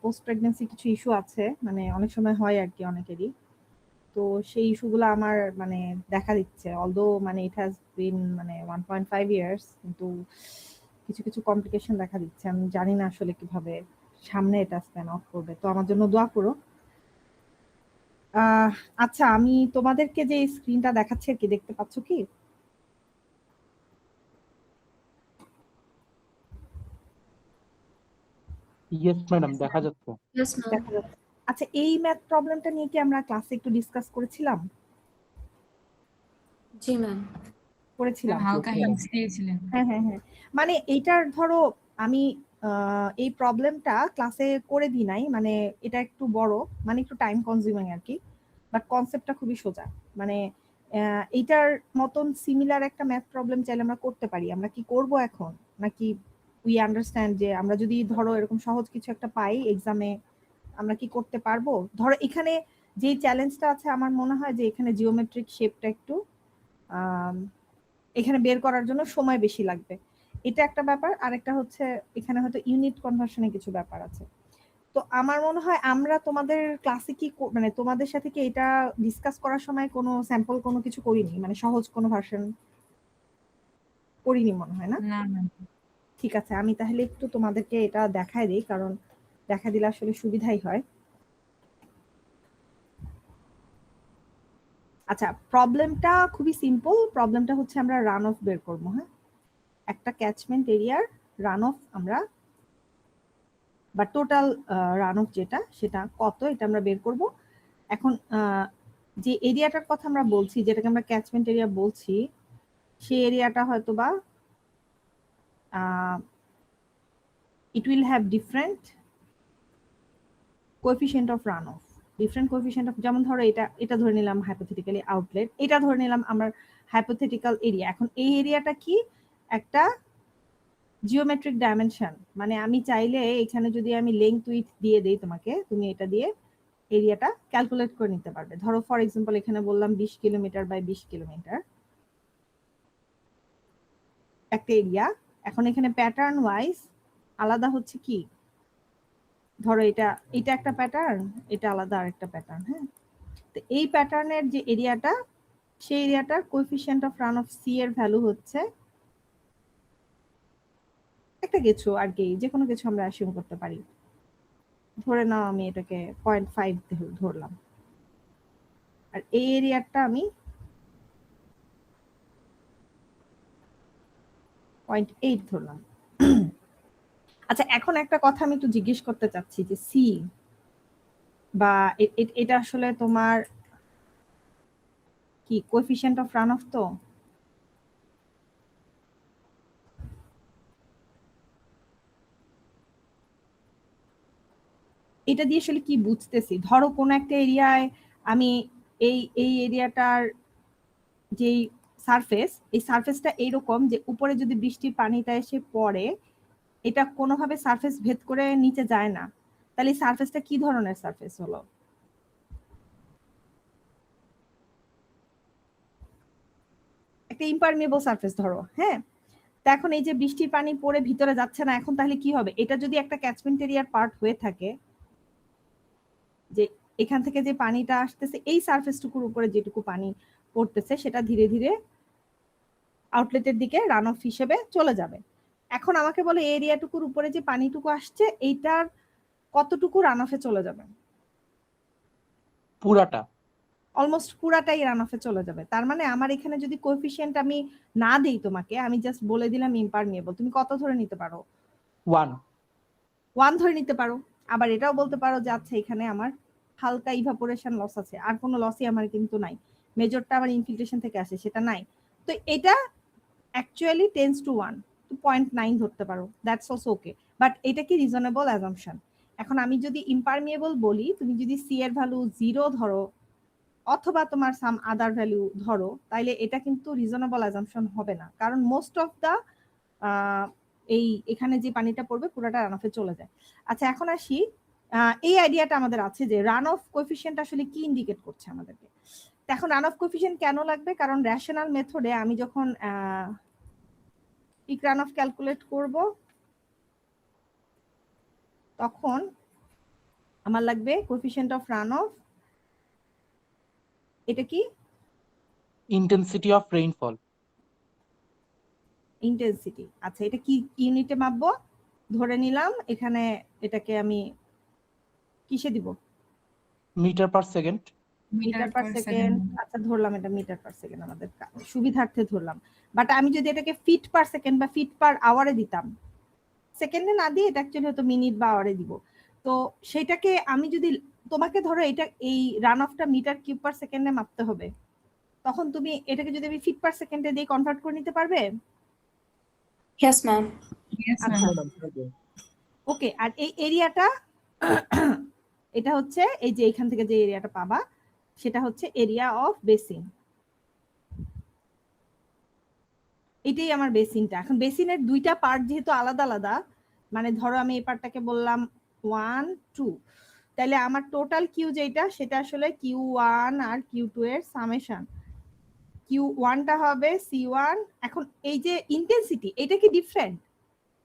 Post pregnancy কিছু issue আছে, মানে অনেক সময় হয় আর কি অনেকেরই। তো সেই ইস্যুগুলো আমার মানে দেখা দিচ্ছে, অলদো মানে ইট হ্যাজ বিন মানে 1.5 ইয়ার্স, কিন্তু কিছু কিছু কমপ্লিকেশন দেখা দিচ্ছে। আমি জানি না আসলে কিভাবে সামনে এটা স্প্যান অফ করবে, তো আমার জন্য দোয়া করো। আচ্ছা, আমি তোমাদেরকে যে স্ক্রিনটা দেখাচ্ছি আর কি, দেখতে পাচ্ছ কি? ইয়েস ম্যাডাম, দেখা যাচ্ছে। Yes, ma'am. দেখা যাচ্ছে। আচ্ছা, এই ম্যাথ প্রবলেমটা নিয়ে কি আমরা ক্লাসে একটু ডিসকাস করেছিলাম? জি ম্যাম। করেছিলাম। হালকা হিন্টস দিয়েছিলেন। হ্যাঁ হ্যাঁ হ্যাঁ, মানে এইটার ধরো আমি এই প্রবলেমটা ক্লাসে করে দিই নাই, মানে এটা একটু বড়, মানে একটু টাইম কনজিউমিং আর কি, বাট কনসেপ্টটা খুবই সোজা। মানে এইটার মতন সিমিলার একটা ম্যাথ প্রবলেম চাইলে আমরা করতে পারি। আমরা কি করব এখন, নাকি উই আন্ডারস্ট্যান্ড যে আমরা যদি ধরো এরকম সহজ কিছু একটা পাই এক্সামে, আমরা কি করতে পারবো? ধরো এখানে যে চ্যালেঞ্জটা আছে, আমার মনে হয় যে এখানে জিওমেট্রিক শেপটা একটু এখানে বের করার জন্য সময় বেশি লাগবে, এটা একটা ব্যাপার। আর একটা হচ্ছে এখানে হয়তো ইউনিট কনভার্সনে কিছু ব্যাপার আছে। তো আমার মনে হয় আমরা তোমাদের ক্লাসে কি মানে তোমাদের সাথে কি এটা ডিসকাস করার সময় কোনো স্যাম্পল কোনো কিছু করিনি, মানে সহজ কোনো ভার্সন করিনি মনে হয় না? না না, ঠিক আছে, আমি তাহলে একটু তোমাদেরকে এটা দেখায় দিই, কারণ দেখা দিলে আসলে সুবিধাই হয়। আচ্ছা, প্রবলেমটা খুবই সিম্পল। প্রবলেমটা হচ্ছে আমরা রান অফ বের করবো। হ্যাঁ, একটা ক্যাচমেন্ট এরিয়ার রান অফ আমরা, বা টোটাল রান অফ যেটা, সেটা কত, এটা আমরা বের করব। এখন যে এরিয়াটার কথা আমরা বলছি, যেটাকে আমরা ক্যাচমেন্ট এরিয়া বলছি, সেই এরিয়াটা হয়তো বা it will have different coefficient of runoff, different coefficient of, যেমন ধরো এটা ধরে নিলাম হাইপোথেটিক্যালি আউটলেট, এটা ধরে নিলাম আমরা হাইপোথেটিক্যাল এরিয়া। এখন এই এরিয়াটা কি একটা জিওমেট্রিক ডাইমেনশন, মানে আমি চাইলে এখানে যদি আমি লেংথ উইথ দিয়ে দেই তোমাকে, তুমি এটা দিয়ে এরিয়াটা ক্যালকুলেট করে নিতে পারবে। ধরো ফর এক্সাম্পল এখানে বললাম 20 কিলোমিটার বাই 20 কিলোমিটার একটা এরিয়া। এখন এখানে প্যাটার্ন ওয়াইজ আলাদা হচ্ছে কি, ধরো এটা একটা প্যাটার্ন, এটা আলাদা আরেকটা প্যাটার্ন। হ্যাঁ, তো এই প্যাটার্নের যে এরিয়াটা, সেই এরিয়াটার coefficient of runoff C এর ভ্যালু হচ্ছে একটা কিছু আর কি, যে কোনো কিছু আমরা অ্যাসিউম করতে পারি। ধরে নাও আমি এটাকে 0.5 ধরলাম, আর এই এরিয়াটা আমি 0.8 ধরলাম। আচ্ছা, এখন একটা কথা আমি একটু জিজ্ঞেস করতে চাচ্ছি যে সি বা এটা আসলে তোমার কি কোএফিসিয়েন্ট অফ রান অফ? তো এটা দিয়ে আসলে কি বুঝতেছি, ধরো কোন একটা এরিয়ায় আমি এই এরিয়াটার যেই সারফেস, এই সারফেসটা এইরকম যে উপরে যদি বৃষ্টির পানিটা এসে পড়ে, এটা কোনোভাবে সারফেস ভেদ করে নিচে যায় না, তাহলে এই সারফেসটা কি ধরনের সারফেস হলো? একটা ইম্পারমিয়েবল সারফেস ধরো। হ্যাঁ, তা এখন এই যে বৃষ্টির পানি পড়ে ভিতরে যাচ্ছে না, এখন তাহলে কি হবে? এটা যদি একটা ক্যাচমেন্ট এরিয়ার পার্ট হয়ে থাকে, যে এখান থেকে যে পানিটা আসতেছে এই সারফেসটুকুর উপরে যেটুকু পানি পড়তেছে, সেটা ধীরে ধীরে আউটলেটের দিকে রান অফ হিসেবে চলে যাবে। এখন আমাকে বলে এই এরিয়াটুকুর উপরে যে পানিটুকু আসছে, এইটার কতটুকু রান অফে চলে যাবে? পুরাটা। অলমোস্ট পুরাটাই রান অফে চলে যাবে। তার মানে আমার এখানে যদি কোএফিসিয়েন্ট আমি না দেই তোমাকে, আমি জাস্ট বলে দিলাম ইম্পারমিয়েবল, তুমি কত ধরে নিতে পারো? 1 ধরে নিতে পারো। আবার এটাও বলতে পারো যে আচ্ছা এখানে আমার হালকা ইভাপোরেশন লস আছে, আর কোনো লসই আমার কিন্তু নাই, মেজরটা আমার ইনফিল্ট্রেশন থেকে আসে, সেটা নাই। তো এটা অ্যাকচুয়ালি টেন্স টু 1, তো 0.9 ধরতে পারো, দ্যাটস অলসো ওকে। বাট এটা কি রিজনেবল অ্যাজাম্পশন? এখন আমি যদি ইম্পারমিয়েবল বলি, তুমি যদি সি এর ভ্যালু 0 ধরো অথবা তোমার সাম আদার ভ্যালু ধরো, তাইলে এটা কিন্তু রিজনেবল অ্যাজাম্পশন হবে না, কারণ মোস্ট অফ দা এই এখানে যে পানিটা পড়বে পুরোটা রান অফে চলে যায়। আচ্ছা, এখন আসি, এই আইডিয়াটা আমাদের আছে যে রান অফ কোএফিসিয়েন্ট আসলে কি ইন্ডিকেট করছে আমাদেরকে। এখন রান অফ কোএফিসিয়েন্ট কেন লাগবে? কারণ রেশনাল মেথডে আমি যখন পিক রান অফ ক্যালকুলেট করব, তখন আমার লাগবে কোএফিসিয়েন্ট অফ রান অফ, এটা কি ইন্টেন্সিটি অফ রেইনফল। ইন্টেন্সিটি। আচ্ছা এটা কি ইউনিটে মাপবো? ধরে নিলাম এখানে এটাকে আমি কিসে দিব? Meter per second. Meter per second. আচ্ছা ধরলাম এটা মিটার পার সেকেন্ড, আমাদের সুবিধার্থে ধরলাম। বাট আমি যদি এটাকে ফিট পার সেকেন্ড বা ফিট পার আওয়ারে দিতাম, সেকেন্ডে না দিয়ে এটা অ্যাকচুয়ালি হতো মিনিট বা আওয়ারে দিব। তো সেটাকে আমি যদি তোমাকে ধরো এটা এই রান অফটা মিটার কিউব পার সেকেন্ডে মাপতে হবে, তখন তুমি এটাকে যদি আমি ফিট পার সেকেন্ডে দিয়ে কনভার্ট করে নিতে পারবে? Yes, ma'am. আচ্ছা ওকে। আর এই এরিয়াটা এটা হচ্ছে এই যে এখান থেকে যে এরিয়াটা পাবা সেটা হচ্ছে এরিয়া অফ বেসিন। এটাই আমার বেসিনটা। এখন বেসিনের দুইটা পার্ট যেহেতু আলাদা আলাদা, মানে ধরো আমি এই পার্টটাকে বললাম 1 2, তাহলে আমার টোটাল কিউ যেটা সেটা আসলে Q1 আর Q2 এর সামেশন। Q1টা হবে C1। এখন এই যে ইন্টেন্সিটি এটা কি ডিফারেন্ট,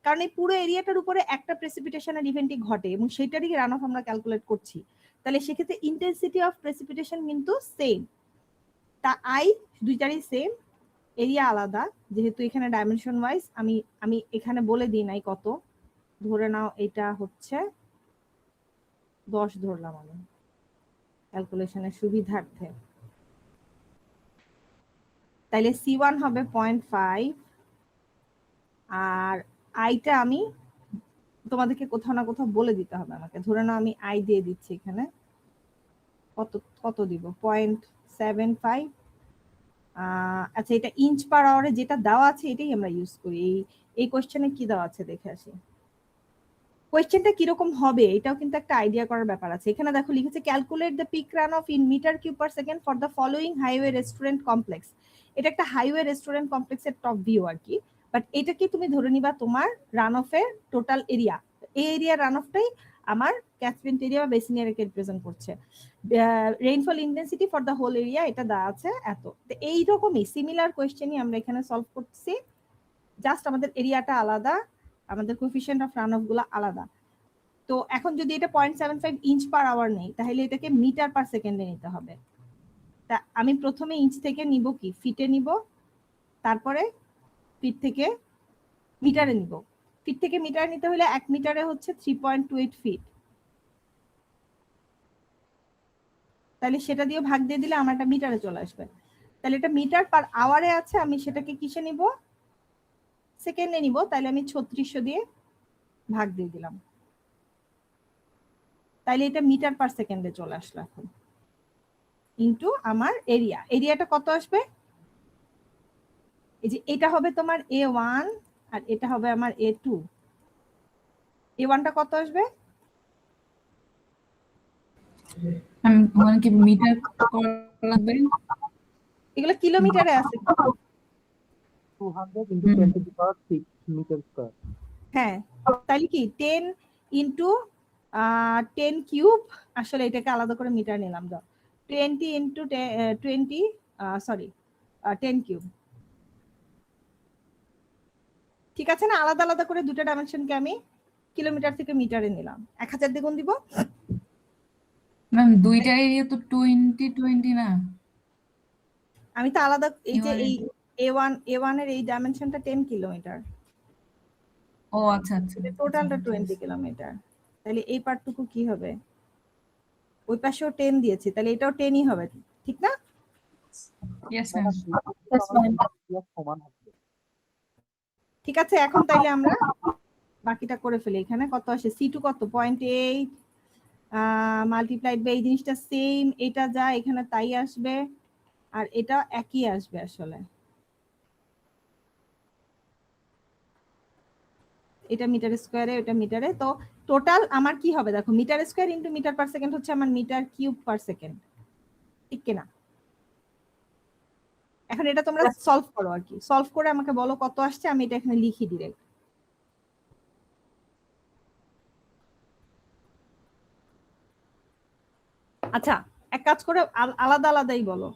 কারণ এই পুরো এরিয়াটার উপরে একটা প্রেসিপিটেশনের ইভেন্টই ঘটে এবং সেটারই রান অফ আমরা ক্যালকুলেট করছি। তাহলে সেক্ষেত্রে ইন্টেন্সিটি অফ প্রেসিপিটেশন কিন্তু সেম, তা আই দুইটারই সেম, এরিয়া আলাদা। যেহেতু এখানে ডাইমেনশন ওয়াইজ আমি এখানে বলে দিই নাই কত, ধরে নাও এটা হচ্ছে 10 ধরলাম আমি ক্যালকুলেশনের সুবিধার্থে। তাইলে C1 হবে 0.5, আর আইটা আমি তোমাদেরকে কোথাও না কোথাও বলে দিতে হবে আমাকে। ধরে নাও আমি আই দিয়ে দিচ্ছি এখানে, কত কত দিব? 0.75। আচ্ছা এটা ইঞ্চ পার আওয়ারে যেটা দেওয়া আছে এটাই আমরা ইউজ করি। এই কোশ্চেনে কি দেওয়া আছে দেখে আসি। কোয়েশ্চেনটা কিরকম হবে এটাও কিন্তু একটা আইডিয়া করার ব্যাপার আছে। এখানে দেখো লিখেছে calculate the peak run off in meter cube per second for the following highway restaurant complex. এটা একটা হাইওয়ে রেস্টুরেন্ট কমপ্লেক্সের টপ ভিউ আর কি। বাট এটা কি তুমি ধরে নিবা তোমার রান অফের টোটাল এরিয়া, এই এরিয়া রান অফটাই আমার ক্যাচমেন্ট এরিয়া বা বেসিন এরিয়াকে রিপ্রেজেন্ট করছে। Rainfall intensity for the whole area এটা দেওয়া আছে এত। তো এইরকমই সিমিলার কোয়েশ্চেনই আমরা এখানে সলভ করছি, জাস্ট আমাদের এরিয়াটা আলাদা, আমাদের কোএফিসিয়েন্ট অফ রান অফ গুলো আলাদা। তো এখন যদি এটা 0.75 ইঞ্চ পার আওয়ার নেই, তাহলে এটাকে মিটার পার সেকেন্ডে নিতে হবে। তা আমি প্রথমে ইঞ্চ থেকে নিব কি ফিটে নিব, তারপরে ফিট থেকে মিটারে নিব। ফিট থেকে মিটারে নিতে হলে 1 মিটারে হচ্ছে 3.28 ফিট, তাহলে সেটা দিয়ে ভাগ দিয়ে দিলে আমার একটা মিটারে চলে আসবে। তাহলে এটা মিটার পার আওয়ারে আছে, আমি সেটাকে কিসে নিব? সেকেন্ডে নিব। তাহলে আমি 3600 দিয়ে ভাগ দিয়ে দিলাম, তাইলে এটা মিটার পার সেকেন্ডে চলে আসলো। এখন ইনটু আমার এরিয়া, এরিয়াটা কত আসবে? এই যে এটা হবে তোমার A1 আর এটা হবে আমার A2। A1টা কত আসবে? মানে কি মিটার করা লাগবে? এগুলো কিলোমিটারে আছে। 200 into 10 to the power 6 meter square। হ্যাঁ, তাহলে কি 10 ইনটু 10 কিউব, আসলে এটাকে আলাদা করে মিটার নিলাম, দাও 20 ইনটু 20 সরি 10 কিউব। ঠিক আছে না? আলাদা আলাদা করে দুটো ডাইমেনশনকে আমি কিলোমিটার থেকে মিটারে নিলাম। 1000 দ্বিগুণ দিব। ম্যাম দুইটার এরিয়া তো 20 না? আমি তো আলাদা এই যে A1 এই A1 এর এই ডাইমেনশনটা 10 কিলোমিটার, ও আচ্ছা আচ্ছা, টোটালটা 20 কিলোমিটার। তাহলে এই পার্টটুকু কি হবে? ওই পাশেও 10 দিয়েছি, তাহলে এটাও 10ই হবে, ঠিক না? Yes ma'am. সমান হবে। ঠিক আছে, এখন তাইলে আমরা বাকিটা করে ফেলি। এখানে কত আসে? C2 কত? 0.8 মাল্টিপ্লাইড বাই এই জিনিসটা সেম, এটা যা এখানে তাই আসবে, আর এটা একই আসবে আসলে। এটা মিটার স্কয়ারে, এটা মিটারে। তো টোটাল আমার কি হবে দেখো, meter square into meter per second হচ্ছে আমার মিটার কিউব পার সেকেন্ড, ঠিক কিনা? এখন এটা তোমরা সলভ করো আর কি, সলভ করে আমাকে বলো কত আসছে, আমি এটা এখানে লিখি ডিরেক্ট। আচ্ছা এক কাজ করে আলাদা আলাদাই বলো।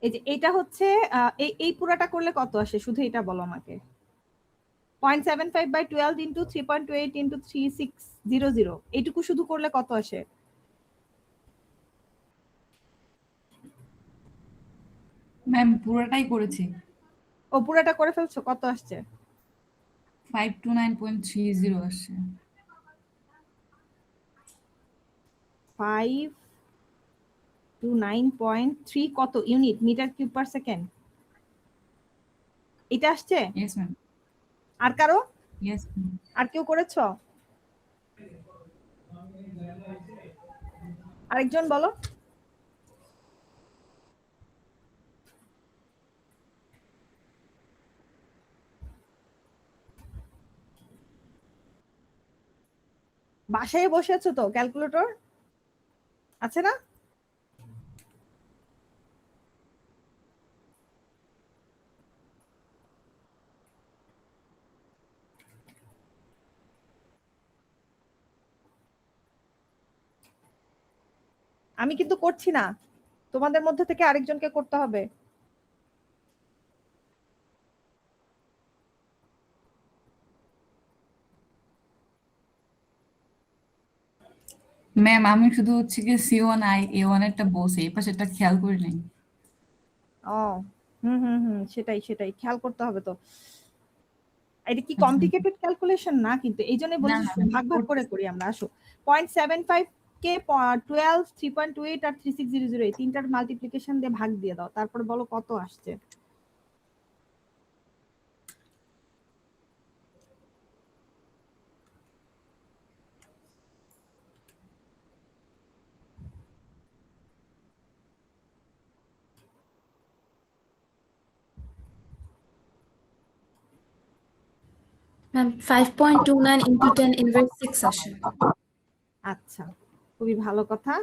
এই যে এটা হচ্ছে এই পুরাটা করলে কত আসে, শুধু এটা বলো আমাকে। 0.75 by 12 into 3.28 into 3600 এইটুকু শুধু করলে কত আসে? ম্যাম পুরোটাই করেছি। ও পুরোটা করে ফেলছো, কত আসছে? 529.30 আসছে। 529.3 কত unit meter cube per second? এটা আসছে? Yes ma'am. আর কারো? Yes ma'am. আর কেউ করেছো? আরেকজন বলো। বাসায় বসে আছো তো, ক্যালকুলেটর আছে না? আমি কিন্তু করছি না, তোমাদের মধ্যে থেকে আরেকজনকে করতে হবে। ম্যাম আমি শুধু হচ্ছে কি C1 A1 এরটা বলছি, এই পাশেরটা খেয়াল করি নাই। ও সেটাই খেয়াল করতে হবে তো। এটা কি আচ্ছা। কমপ্লিকেটেড ক্যালকুলেশন না কিন্তু, এই জন্য না বলছি না ম্যাম, ভাগ ভাগ করে করি আমরা। আসো 0.75 কে 12, 3.28 আর 3600 এই তিনটার মাল্টিপ্লিকেশন দিয়ে ভাগ দিয়ে দাও, তারপর বলো কত আসছে। Ma'am, 5.29 into 10 inverse 6 আসে। আচ্ছা, খুবই ভালো কথা।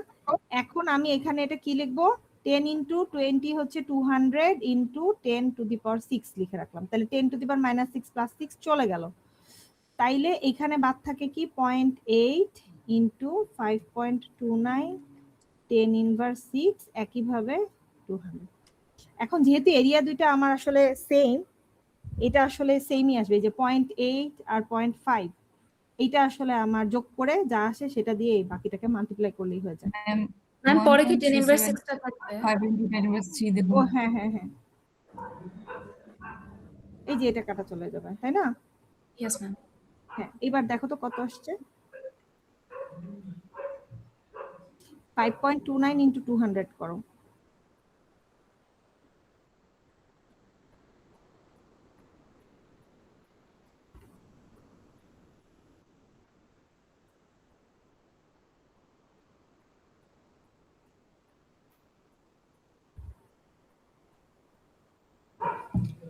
এখন আমি এখানে এটা কি লিখবো? 10 into 20 হচ্ছে 200 into 10 to the power 6 লিখে রাখলাম। তাহলে 10 to the power -6 plus 6 চলে গেল। তাইলে এখানে বাদ থাকে কি 0.8 into 5.29 10 inverse 6 একইভাবে 200। এখন যেহেতু এরিয়া দুইটা আমার আসলে সেম, এটা আসলে সেমই আসবে, যে 0.8 আর 0.5 এইটা আসলে আমার যোগ করে যা আসে সেটা দিয়ে এই বাকিটাকে মাল্টিপ্লাই করলেই হয়ে যায়। ম্যাম Ma'am, পরে কি 10 inverse 1.37 6 টা থাকবে? 5 into 10 inverse 3 দেব। ও হ্যাঁ, এই যে এটা কাটা চলে যাবে, তাই না? Yes, ma'am. হ্যাঁ, এবার দেখো তো কত আসছে। 5.29 into 200 করো।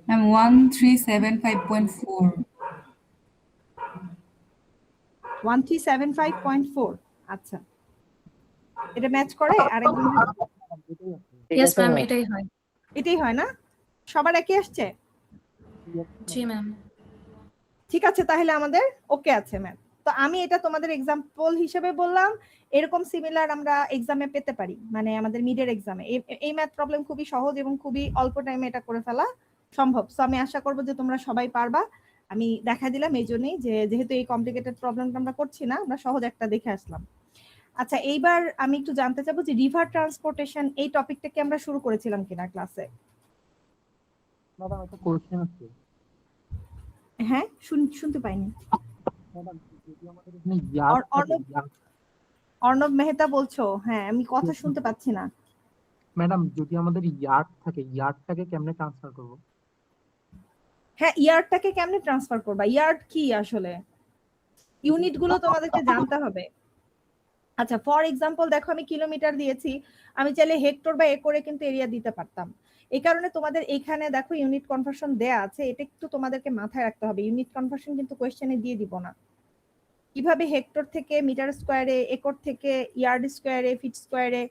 ম্যাম 1375.4। 1375.4। আচ্ছা, এটা ম্যাচ করে আরেকজন? Yes, ma'am, এটাই হয়। এটাই হয় না? সবার একই আসছে? জি ম্যাম। ঠিক আছে, তাহলে আমাদের ওকে আছে ম্যাম। তো আমি এটা তোমাদের এক্সাম্পল হিসেবে বললাম, এরকম সিমিলার আমরা এক্সামে পেতে পারি, মানে আমাদের মিডের এক্সামে এই ম্যাথ প্রবলেম খুবই সহজ এবং খুবই অল্প টাইমে এটা করে ফেলা সম্ভব। সো আমি আশা করবো যে তোমরা সবাই পারবা। আমি দেখা দিলাম এই জন্যই যে যেহেতু এই কমপ্লিকেটেড প্রবলেমটা আমরা করছি না, আমরা সহজ একটা দেখে আসলাম। আচ্ছা, এইবার আমি একটু জানতে চাবো যে রিভার ট্রান্সপোর্টেশন এই টপিকটাকে আমরা শুরু করেছিলাম কিনা ক্লাসে? ম্যাডাম একটা কোশ্চেন আছে। হ্যাঁ, শুনতে পাইনি। ম্যাডাম যদি আমাদের এখানে ইয়ার্ড থাকে, অর্ণব মেহতা বলছো? হ্যাঁ, আমি কথা শুনতে পাচ্ছি না। ম্যাডাম যদি আমাদের ইয়ার্ড থাকে, ইয়ার্ডটাকে কেমনে ট্রান্সফার করব? হ্যাঁ, ইয়ার্ডটাকে কেমনে ট্রান্সফার করবা? ইয়ার্ড কি আসলে? ইউনিট গুলো তোমাদেরকে জানতে হবে। আচ্ছা, ফর এক্সাম্পল দেখো আমি কিলোমিটার দিয়েছি, আমি চাইলে হেক্টর বা একরে কিন্তু এরিয়া দিতে পারতাম। এই কারণে তোমাদের এখানে দেখো ইউনিট কনভার্সন দেয়া আছে, এটা একটু তোমাদেরকে মাথায় রাখতে হবে। ইউনিট কনভার্সন কিন্তু কোশ্চেনে দিয়ে দিব না। কিভাবে হেক্টর থেকে মিটার স্কয়ারে, একর থেকে ইয়ার্ড স্কয়ারে, ফিট স্কয়ারে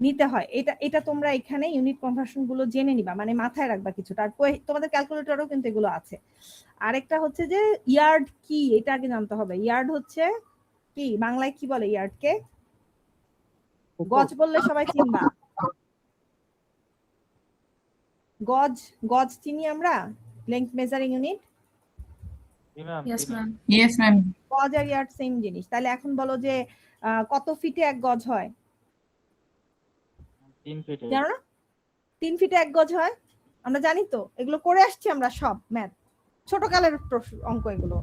নিতে হয়, এটা তোমরা এখানে ইউনিট কনভার্সন গুলো জেনে নিবা, মানে মাথায় রাখবা কিছুটা। আর তোমাদের ক্যালকুলেটরও কিন্তু এগুলো আছে। আরেকটা হচ্ছে যে ইয়ার্ড কি, এটা আগে জানতে হবে। ইয়ার্ড হচ্ছে কি, বাংলায় কি বলে ইয়ার্ডকে? গজ বললে সবাই চিনবা। গজ চিনি আমরা, length measuring unit. Yes, ma'am. Yes, ma'am. গজ আর ইয়ার্ড সেম জিনিস। তাহলে এখন বলো যে কত ফিটে 1 গজ হয়? 3 ফিটে। জানো না? 3 ফিটে 1 গজ হয়। আমরা জানি তো, এগুলো করে আসছি আমরা সব ম্যাথ, ছোটকালের অঙ্ক এগুলো।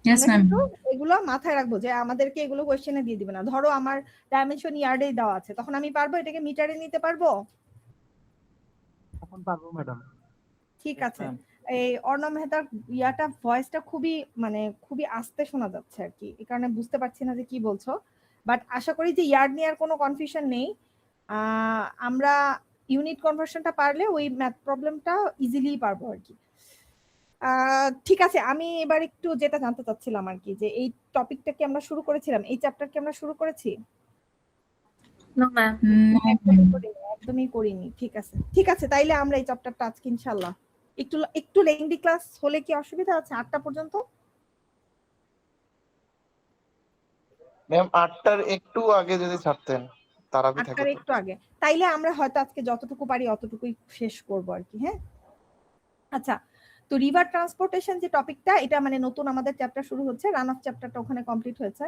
Yes, আমরা ma'am. কিন্তু এগুলো মাথায় রাখবো যে আমাদেরকে এগুলো কোশ্চেনে দিয়ে দিবে না। ধরো আমার ডাইমেনশন ইয়ার্ডে দেওয়া আছে, তখন আমি পারবো এটাকে মিটারে নিতে পারবো? তখন পারবো ম্যাডাম। ঠিক Yes, আছে। ma'am. এই অর্ণব মেহতার ইয়াটা ভয়েসটা খুবই আস্তে শোনা যাচ্ছে আর কি, এই কারণে বুঝতে পারছি না যে কি বলছো। বাট আশা করি যে ইয়ার্ড নিয়ে আর কোনো কনফিউশন নেই। আমরা ইউনিট কনভার্সনটা পারলে ওই ম্যাথ প্রবলেমটা ইজিলি পারবো আর কি। ঠিক আছে, আমি এবার একটু যেটা জানতে চাচ্ছিলাম আর কি, যে এই টপিকটা কি আমরা শুরু করেছিলাম, এই চ্যাপ্টার কি আমরা শুরু করেছি? No, ma'am. No, একদমই ma'am. করিনি, একদমই করিনি। ঠিক আছে, তাইলে আমরা এই চ্যাপ্টারটা আজকে ইনশাআল্লাহ একটু লেংদি ক্লাস হলে কি অসুবিধা আছে 8টা পর্যন্ত? ম্যাম 8টার একটু আগে যদি ছাড়তেন তারাবি থাকে 8টার তো। একটু আগে, তাইলে আমরা হয়তো আজকে যতটুকু পারি অতটুকুই শেষ করব আর কি। হ্যাঁ, আচ্ছা। তো রিভার ট্রান্সপোর্টেশন যে টপিকটা, এটা মানে নতুন আমাদের চ্যাপ্টার শুরু হচ্ছে, রান অফ চ্যাপ্টারটা ওখানে কমপ্লিট হয়েছে।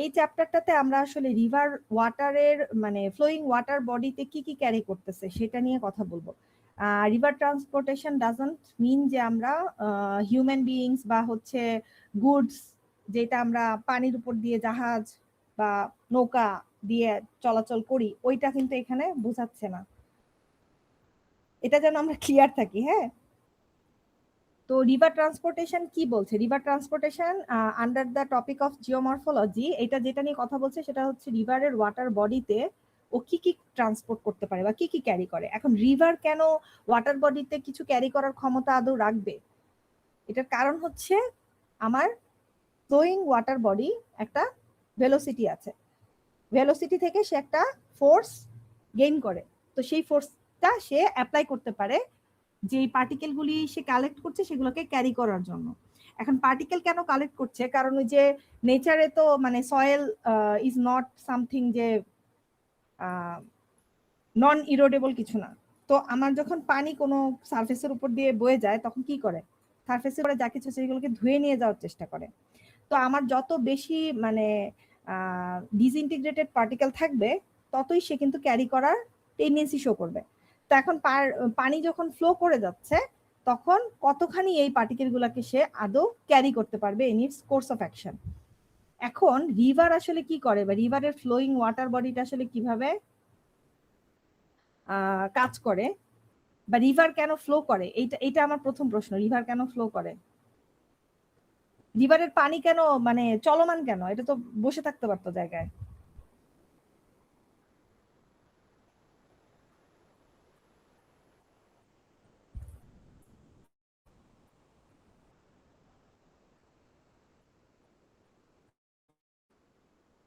এই চ্যাপ্টারটাতে আমরা আসলে রিভার ওয়াটারের মানে ফ্লোয়িং ওয়াটার বডিতে কি কি ক্যারি করতেছে সেটা নিয়ে কথা বলবো। রিভার ট্রান্সপোর্টেশন ডাজন্ট মিন যে আমরা হিউম্যান বিইংস বা হচ্ছে গুডস, যেটা আমরা পানির উপর দিয়ে জাহাজ বা নৌকা দিয়ে চলাচল করি, ওইটা কিন্তু এখানে বোঝাচ্ছে না। এটা যেন আমরা ক্লিয়ার থাকি। হ্যাঁ, তো রিভার ট্রান্সপোর্টেশন কি বলছে? River transportation under the topic of geomorphology, এটা যেটা নিয়ে কথা বলছে সেটা হচ্ছে রিভারের ওয়াটার বডিতে ও কি কি ট্রান্সপোর্ট করতে পারে বা কি কি ক্যারি করে। এখন রিভার কেন ওয়াটার বডিতে কিছু ক্যারি করার ক্ষমতা আদৌ রাখবে? এটার কারণ হচ্ছে আমার ফ্লোয়িং ওয়াটার বডি একটা ভেলোসিটি আছে, ভেলোসিটি থেকে সে একটা ফোর্স গেইন করে, তো সেই ফোর্সটা সে অ্যাপ্লাই করতে পারে যে পার্টিকেলগুলি সে কালেক্ট করছে সেগুলোকে ক্যারি করার জন্য। এখন পার্টিকেল কেন কালেক্ট করছে? কারণ ওই যে নেচারে তো মানে সয়েল ইজ নট সামথিং যে নন ইরোডেবল কিছু না। তো আমার যখন পানি কোনো সারফেসের উপর দিয়ে বয়ে যায়, তখন কি করে? সারফেসের উপরে যা কিছু সেগুলোকে ধুয়ে নিয়ে যাওয়ার চেষ্টা করে। তো আমার যত বেশি মানে ডিসইন্টিগ্রেটেড পার্টিকেল থাকবে, ততই সে কিন্তু ক্যারি করার টেন্ডেন্সি শো করবে। তো এখন পানি যখন ফ্লো করে যাচ্ছে, তখন কতখানি এই পার্টিকেলগুলোকে সে আদৌ ক্যারি করতে পারবে in it's course of action. এখন রিভার আসলে কি করে, বা রিভারের ফ্লোয়িং ওয়াটার বডিটা আসলে কিভাবে কাজ করে, বা রিভার কেন ফ্লো করে, এইটা আমার প্রথম প্রশ্ন। রিভার কেন ফ্লো করে? রিভারের পানি কেন মানে চলমান কেন? এটা তো বসে থাকতে পারতো জায়গায়।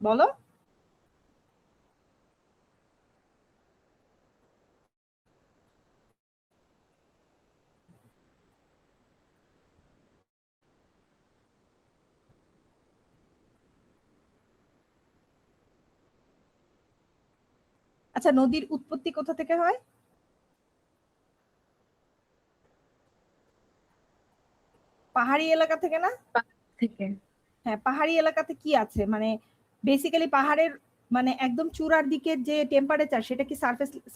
বলো। আচ্ছা, নদীর উৎপত্তি কোথা থেকে হয়? পাহাড়ি এলাকা থেকে না? থেকে। হ্যাঁ, পাহাড়ি এলাকাতে কি আছে মানে বেসিক্যালি পাহাড়ের মানে একদম চূড়ার দিকের যে টেম্পারেচার, সেটা কি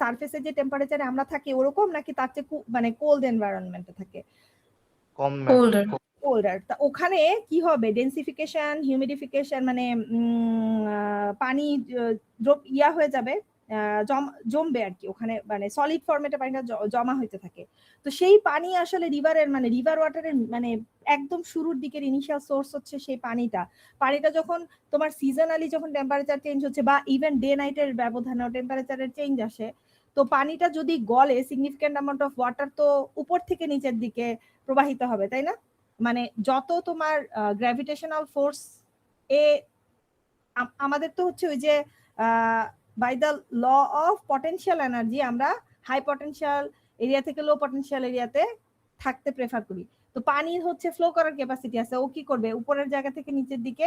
সারফেসে যে টেম্পারেচারে আমরা থাকি ওরকম, নাকি তার চেয়ে মানে কোল্ড এনভায়রনমেন্টে থাকে? কম Colder. কোল্ডার। তা ওখানে কি হবে? ডেন্সিফিকেশন, হিউমিডিফিকেশন, মানে পানি ইয়া হয়ে যাবে, জমবে আর কি ওখানে, মানে সলিড ফরম্যাটে পানিটা জমা হইতে থাকে। তো সেই পানি আসলে রিভারের মানে রিভার ওয়াটারের মানে একদম শুরুর দিকের ইনিশিয়াল সোর্স হচ্ছে সেই পানিটা যখন তোমার সিজনালি যখন টেম্পারেচার চেঞ্জ হচ্ছে, বা ইভেন ডে নাইটের ব্যবধানেও টেম্পারেচারের চেঞ্জ আসে, তো পানিটা যদি গলে সিগনিফিকেন্ট অ্যামাউন্ট অফ ওয়াটার তো উপর থেকে নিচের দিকে প্রবাহিত হবে, তাই না? মানে যত তোমার গ্র্যাভিটেশনাল ফোর্স এ আমাদের তো হচ্ছে ওই যে by the law of potential energy আমরা হাই পটেনশিয়াল এরিয়া থেকে লো পটেনশিয়াল এরিয়াতে থাকতে প্রেফার করি। তো পানির হচ্ছে ফ্লো করার ক্যাপাসিটি আছে, ও কি করবে? উপরের জায়গা থেকে নিচের দিকে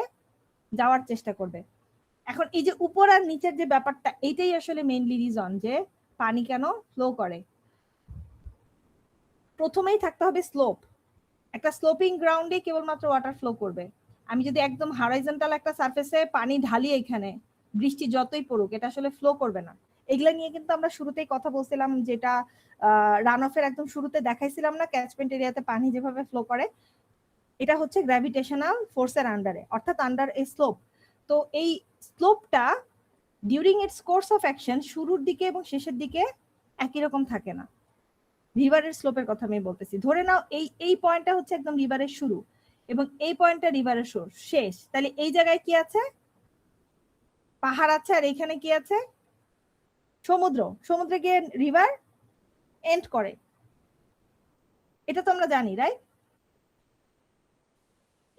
যাওয়ার চেষ্টা করবে। এখন এই যে উপর আর নিচের যে ব্যাপারটা, এইটাই আসলে মেইনলি রিজন যে পানি কেন ফ্লো করে। প্রথমেই থাকতে হবে স্লোপ। একটা স্লোপিং গ্রাউন্ডে কেবলমাত্র ওয়াটার ফ্লো করবে। আমি যদি একদম হরাইজন্টাল একটা সারফেসে পানি ঢালি এখানে, বৃষ্টি যতই পড়ুক, এটা আসলে ফ্লো করবে না। এগুলা নিয়ে কিন্তু আমরা শুরুতেই কথা বলছিলাম, যেটা রান অফের একদম শুরুতে দেখাইছিলাম না, ক্যাচমেন্ট এরিয়াতে পানি যেভাবে ফ্লো করে, এটা হচ্ছে গ্র্যাভিটেশনাল ফোর্সের আন্ডারে, অর্থাৎ আন্ডার এই স্লোপ। তো এই স্লোপটা during its course of action শুরুর দিকে এবং শেষের দিকে একই রকম থাকে না। রিভারের স্লোপের কথা আমি বলতেছি। ধরে নাও এই পয়েন্টটা হচ্ছে একদম রিভারের শুরু এবং এই পয়েন্টটা রিভারের শেষ, তাহলে এই জায়গায় কি আছে? পাহাড় আছে, আর এখানে কি আছে? সমুদ্র। সমুদ্রে গিয়ে রিভার এন্ড করে, এটা তো আমরা জানি, রাইট?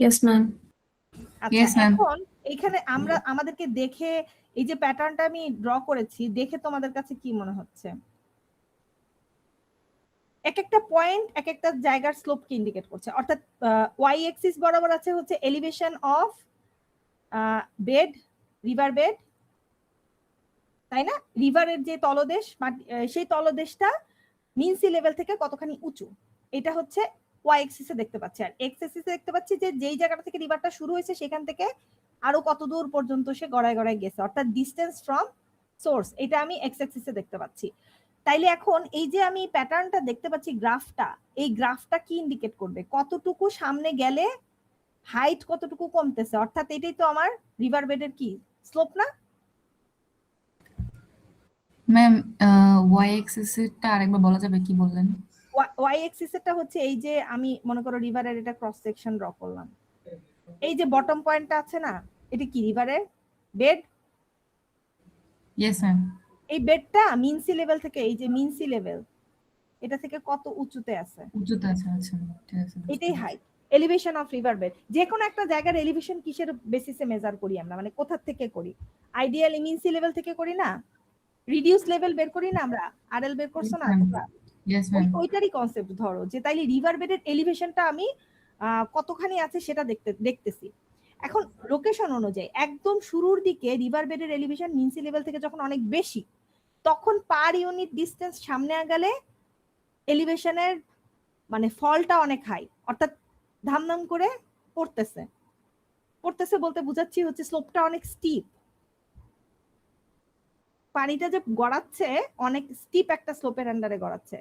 Yes, ma'am. আচ্ছা, Yes, ma'am. এখন এখানে আমরা আমাদেরকে দেখে, এই যে প্যাটার্নটা আমি ড্র করেছি, দেখে তোমাদের কাছে কি মনে হচ্ছে? এক একটা পয়েন্ট এক একটা জায়গার স্লোপকে ইন্ডিকেট করছে, অর্থাৎ ওয়াই এক্সিস বরাবর আছে হচ্ছে elevation of bed, river bed, তাই না? রিভারের যে তলদেশ, সেই তলদেশটা মিন সি লেভেল থেকে কতখানি উঁচু, এটা হচ্ছে ওয়াই এক্সিসে দেখতে পাচ্ছি। আর এক্স এক্সিসে দেখতে পাচ্ছি যে যেই জায়গাটা থেকে রিভারটা শুরু হয়েছে সেখান থেকে আরো কত দূর পর্যন্ত সে গড়ায় গড়ায় গেছে, অর্থাৎ ডিস্টেন্স ফ্রম সোর্স, এটা আমি এক্স এক্সিসে দেখতে পাচ্ছি। তাইলে এখন এই যে আমি প্যাটার্নটা দেখতে পাচ্ছি, গ্রাফটা, এই গ্রাফটা কি ইন্ডিকেট করবে? কতটুকু সামনে গেলে হাইট কতটুকু কমতেছে, অর্থাৎ এটাই তো আমার রিভার বেডের কি স্লোপ না? ম্যাম ওয়াই এক্সিসটা আরেকবার বলা যাবে, কি বললেন? ওয়াই এক্সিসটা হচ্ছে এই যে আমি মনে করো রিভারের এটা ক্রস সেকশন ড্র করলাম, এই যে বটম পয়েন্টটা আছে না, এটা কি রিভারের বেড? Yes ma'am. এই বেডটা মিন সি লেভেল থেকে, এই যে মিন সি লেভেল, এটা থেকে কত উঁচুতে আছে? উচ্চতা আছে। আচ্ছা ঠিক আছে। এটাই height, elevation of river bed. যে কোনো একটা জায়গার এলিভেশন কিসের বেসিসে মেজার করি আমরা, মানে কোথা থেকে করি? আইডিয়ালি মিন সি লেভেল থেকে করি না? রিডিউস লেভেল বের করি না আমরা? আরএল বের করছো না তোমরা? Yes ma'am. ওইটারই কনসেপ্ট ধরো, যে তাইলে রিভার বেডের এলিভেশনটা আমি কতখানি আছে সেটা দেখতেছি। এখন লোকেশন অনুযায়ী একদম শুরুর দিকে রিভার বেডের এলিভেশন মিন সি লেভেল থেকে যখন অনেক বেশি, তখন পার ইউনিট ডিস্টেন্স সামনে গেলে এলিভেশনের মানে ফলটা অনেক হাই, অর্থাৎ ধামধাম করে পড়তেছে। পড়তেছে বলতে বুঝাচ্ছি হচ্ছে স্লোপটা অনেক স্টিপ, পানিটা যে গড়াচ্ছে অনেক স্টিপ একটা স্লোপের আন্ডারে গড়াচ্ছে।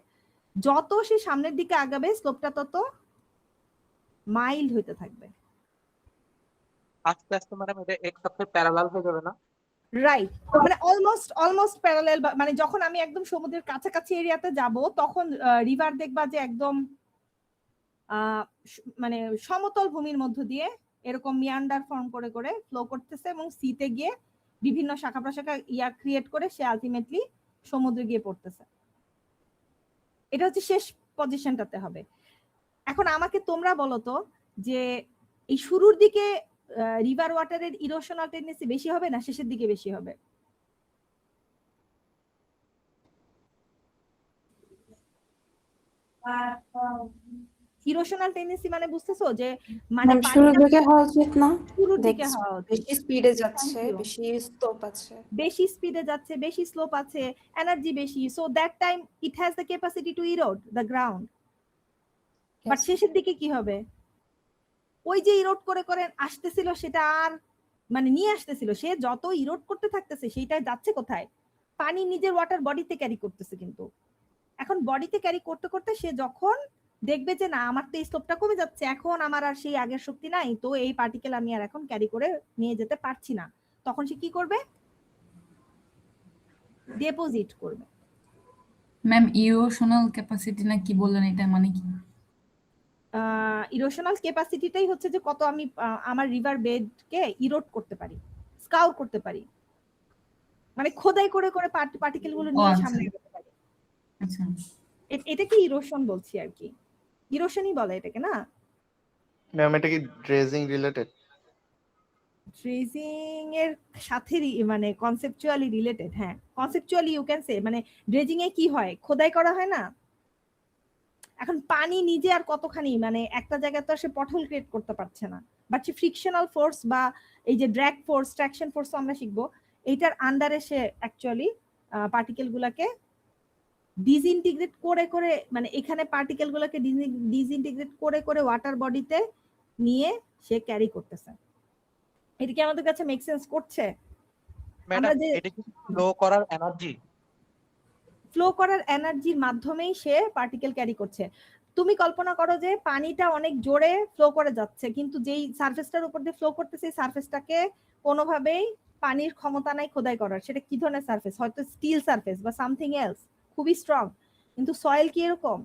যত সে সামনের দিকে আগাবে স্লোপটা তত মাইল্ড হইতে থাকবে। আস্তে আস্তে ম্যাডাম এটা এক্স অক্ষের প্যারালাল হয়ে যাবে না? রাইট, মানে অলমোস্ট প্যারালাল, মানে যখন আমি একদম সমুদ্রের কাছাকাছি এরিয়াতে যাব তখন রিভার দেখবা যে একদম মানে সমতল ভূমির মধ্য দিয়ে এরকম মিয়ান্ডার ফর্ম করে করে ফ্লো করতেছে এবং সিতে গিয়ে বিভিন্ন শাখা প্রশাখা ক্রিয়েট করে সে আলটিমেটলি সমুদ্রে গিয়ে পড়তেছে। এটা হচ্ছে শেষ পজিশনটাতে হবে। এখন আমাকে তোমরা বলো তো, যে এই শুরুর দিকে রিভার ওয়াটারের ইরোশনাল টেন্ডেন্সি বেশি হবে না শেষের দিকে বেশি হবে? ইরোশনাল টেন্ডেন্সি মানে বুঝতেছো, যে মানে শুরুর দিকে হওয়া উচিত না? শুরুর দিকে হওয়া উচিত। বেশি স্পিডে যাচ্ছে, Thank you. বেশি স্লোপ আছে। বেশি স্পিডে যাচ্ছে, বেশি স্লোপ আছে, এনার্জি বেশি, so that time it has the capacity to erode the ground. But শেষের দিকে কি হবে? ওই যে ইরোড করে করে আসতেছিল সেটা আর মানে নিয়ে আসতেছিল, সে যত ইরোড করতে থাকতেছে সেইটা যাচ্ছে কোথায়? পানি নিজের ওয়াটার বডিতে ক্যারি করতেছে, কিন্তু এখন বডিতে ক্যারি করতে করতে সে যখন দেখবে যে না আমার তো এই স্লোপটা কমে যাচ্ছে, এখন আমার আর সেই আগের শক্তি নাই, তো এই পার্টিকেল আমি আর এখন ক্যারি করে নিয়ে যেতে পারছি না, তখন সে কি করবে? ডিপোজিট করবে। ম্যাম ইরোশনাল ক্যাপাসিটি না কি বললেন, এটা মানে কি? ইরোশনাল ক্যাপাসিটিটাই হচ্ছে যে কত আমি আমার রিভার বেডকে ইরোড করতে পারি, স্কাউর করতে পারি, মানে খোদাই করে করে পার্টিকেল গুলো নিয়ে আচ্ছা। সামনে যেতে পারি। আচ্ছা এটাকে ইরোশন বলছি আর কি, ইরোশনই বলে এটাকে না? ম্যাম এটা কি ড্রেজিং রিলেটেড? ড্রেজিং এর সাথে মানে কনসেপচুয়ালি রিলেটেড, হ্যাঁ কনসেপচুয়ালি ইউ ক্যান সে। মানে ড্রেজিং এ কি হয়, খোদাই করা হয় না? এখন পানি নিজে আর কতখানি, মানে একটা জায়গায় তো সে পটহোল ক্রিয়েট করতে পারছে না, বাট সে ফ্রিকশনাল ফোর্স বা এই যে ড্র্যাগ ফোর্স, ট্রাকশন ফোর্স আমরা শিখবো, এইটার আন্ডারে সে অ্যাকচুয়ালি পার্টিকেল গুলাকে ডিসইন্টিগ্রেট করে করে, মানে এখানে পার্টিকেল গুলোকে ডিসইন্টিগ্রেট করে করে ওয়াটার বডিতে নিয়ে সে ক্যারি করতেছে। এটা কি আমাদের কাছে মেক সেন্স করছে? ম্যাডাম এটা কি ফ্লো করার এনার্জি? ফ্লো করার এনার্জির মাধ্যমেই সে পার্টিকেল ক্যারি করছে। তুমি কল্পনা করো যে পানিটা অনেক জোরে ফ্লো করে যাচ্ছে, কিন্তু যেই সারফেসটার উপর দিয়ে ফ্লো করতেছে সেই সারফেসটাকে কোনোভাবেই পানির ক্ষমতা নাই খোদাই করার। সেটা কি ধরনের সারফেস? হয়তো স্টিল সারফেস বা সামথিং এলস, খুবই স্ট্রং। কিন্তু সয়েল কি এরকম?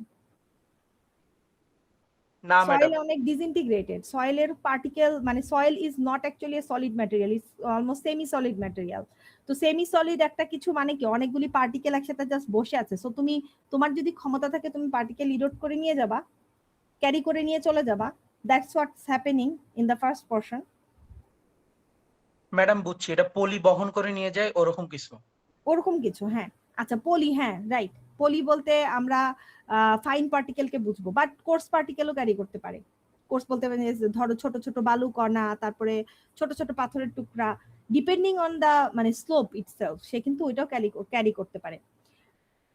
না ম্যাডাম, সয়েল অনেক ডিসইন্টিগ্রেটেড। সয়েলের পার্টিকেল, মানে soil is not actually A solid material, is almost semi solid material. তো সেমি সলিড একটা কিছু মানে কি অনেকগুলি পার্টিকেল একসাথে জাস্ট বসে আছে। সো তুমি, তোমার যদি ক্ষমতা থাকে তুমি পার্টিকেল ইরোড করে নিয়ে যাবা, ক্যারি করে নিয়ে চলে যাবা। That's what's happening in the first portion. Madam বুঝছি, এটা পলি বহন করে নিয়ে যায় ওরকম কিছু। ওরকম কিছু, হ্যাঁ। আচ্ছা পলি, হ্যাঁ রাইট। পলি বলতে আমরা ফাইন পার্টিকেলকে বুঝবো, বাট কোর্স পার্টিকেলও ক্যারি করতে পারে। কোর্স বলতে ধরো ছোট ছোট বালু কণা, তারপরে ছোট ছোট পাথরের টুকরা, ডিপেন্ডিং অন দা মানে স্লোপ ইটসেলফ, সে কিন্তু ওইটাও ক্যারি করতে পারে।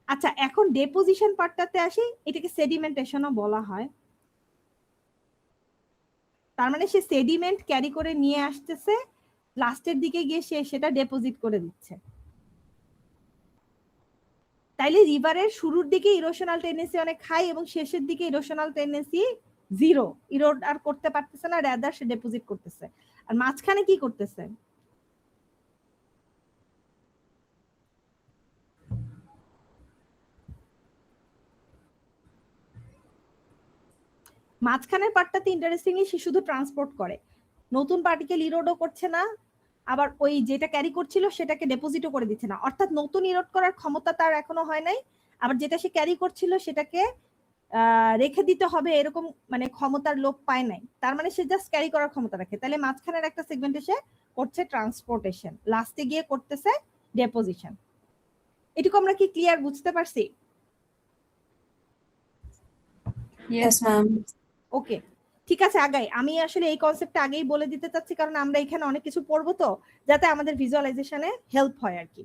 আচ্ছা এখন ডেপোজিশন পার্টটাতে আসি। এটাকে সেডিমেন্টেশনও বলা হয়। তার মানে সে সেডিমেন্ট ক্যারি করে নিয়ে আসতেছে, লাস্টের দিকে গিয়ে সে সেটা ডেপোজিট করে দিচ্ছে। তাইলে রিভারের শুরুর দিকে ইরোশনাল টেন্ডেন্সি অনেক হাই এবং শেষের দিকে ইরোশনাল টেন্ডেন্সি জিরো, ইরোড আর করতে পারতেছে না, রাদার সে ডেপোজিট করতেছে। আর মাঝখানে কি করতেছে? মাঝখানের পার্টটাতে ইন্টারেস্টিংলি সে শুধু ট্রান্সপোর্ট করে, নতুন পার্টিকেল ইরোডও করছে না, আবার ওই যেটা ক্যারি করছিল সেটাকে ডেপোজিটও করে দিচ্ছে না। অর্থাৎ নতুন ইরোড করার ক্ষমতা তার এখনো হয় নাই, আবার যেটা সে ক্যারি করছিল সেটাকে রেখে দিতে হবে এরকম মানে ক্ষমতার লোপ পায় নাই। তার মানে সে জাস্ট ক্যারি করার ক্ষমতা রাখে। তাহলে মাঝখানের একটা সেগমেন্টে সে করছে ট্রান্সপোর্টেশন, লাস্টে গিয়ে করতেছে ডেপোজিশন। এটুকু আমরা কি ক্লিয়ার বুঝতে পারছি? Yes ma'am. ওকে ঠিক আছে, আগাই। আমি আসলে এই কনসেপ্টটা আগেই বলে দিতে চাচ্ছি, কারণ আমরা এখানে অনেক কিছু পড়বো, তো যাতে আমাদের ভিজুয়ালাইজেশনে হেল্প হয় আর কি।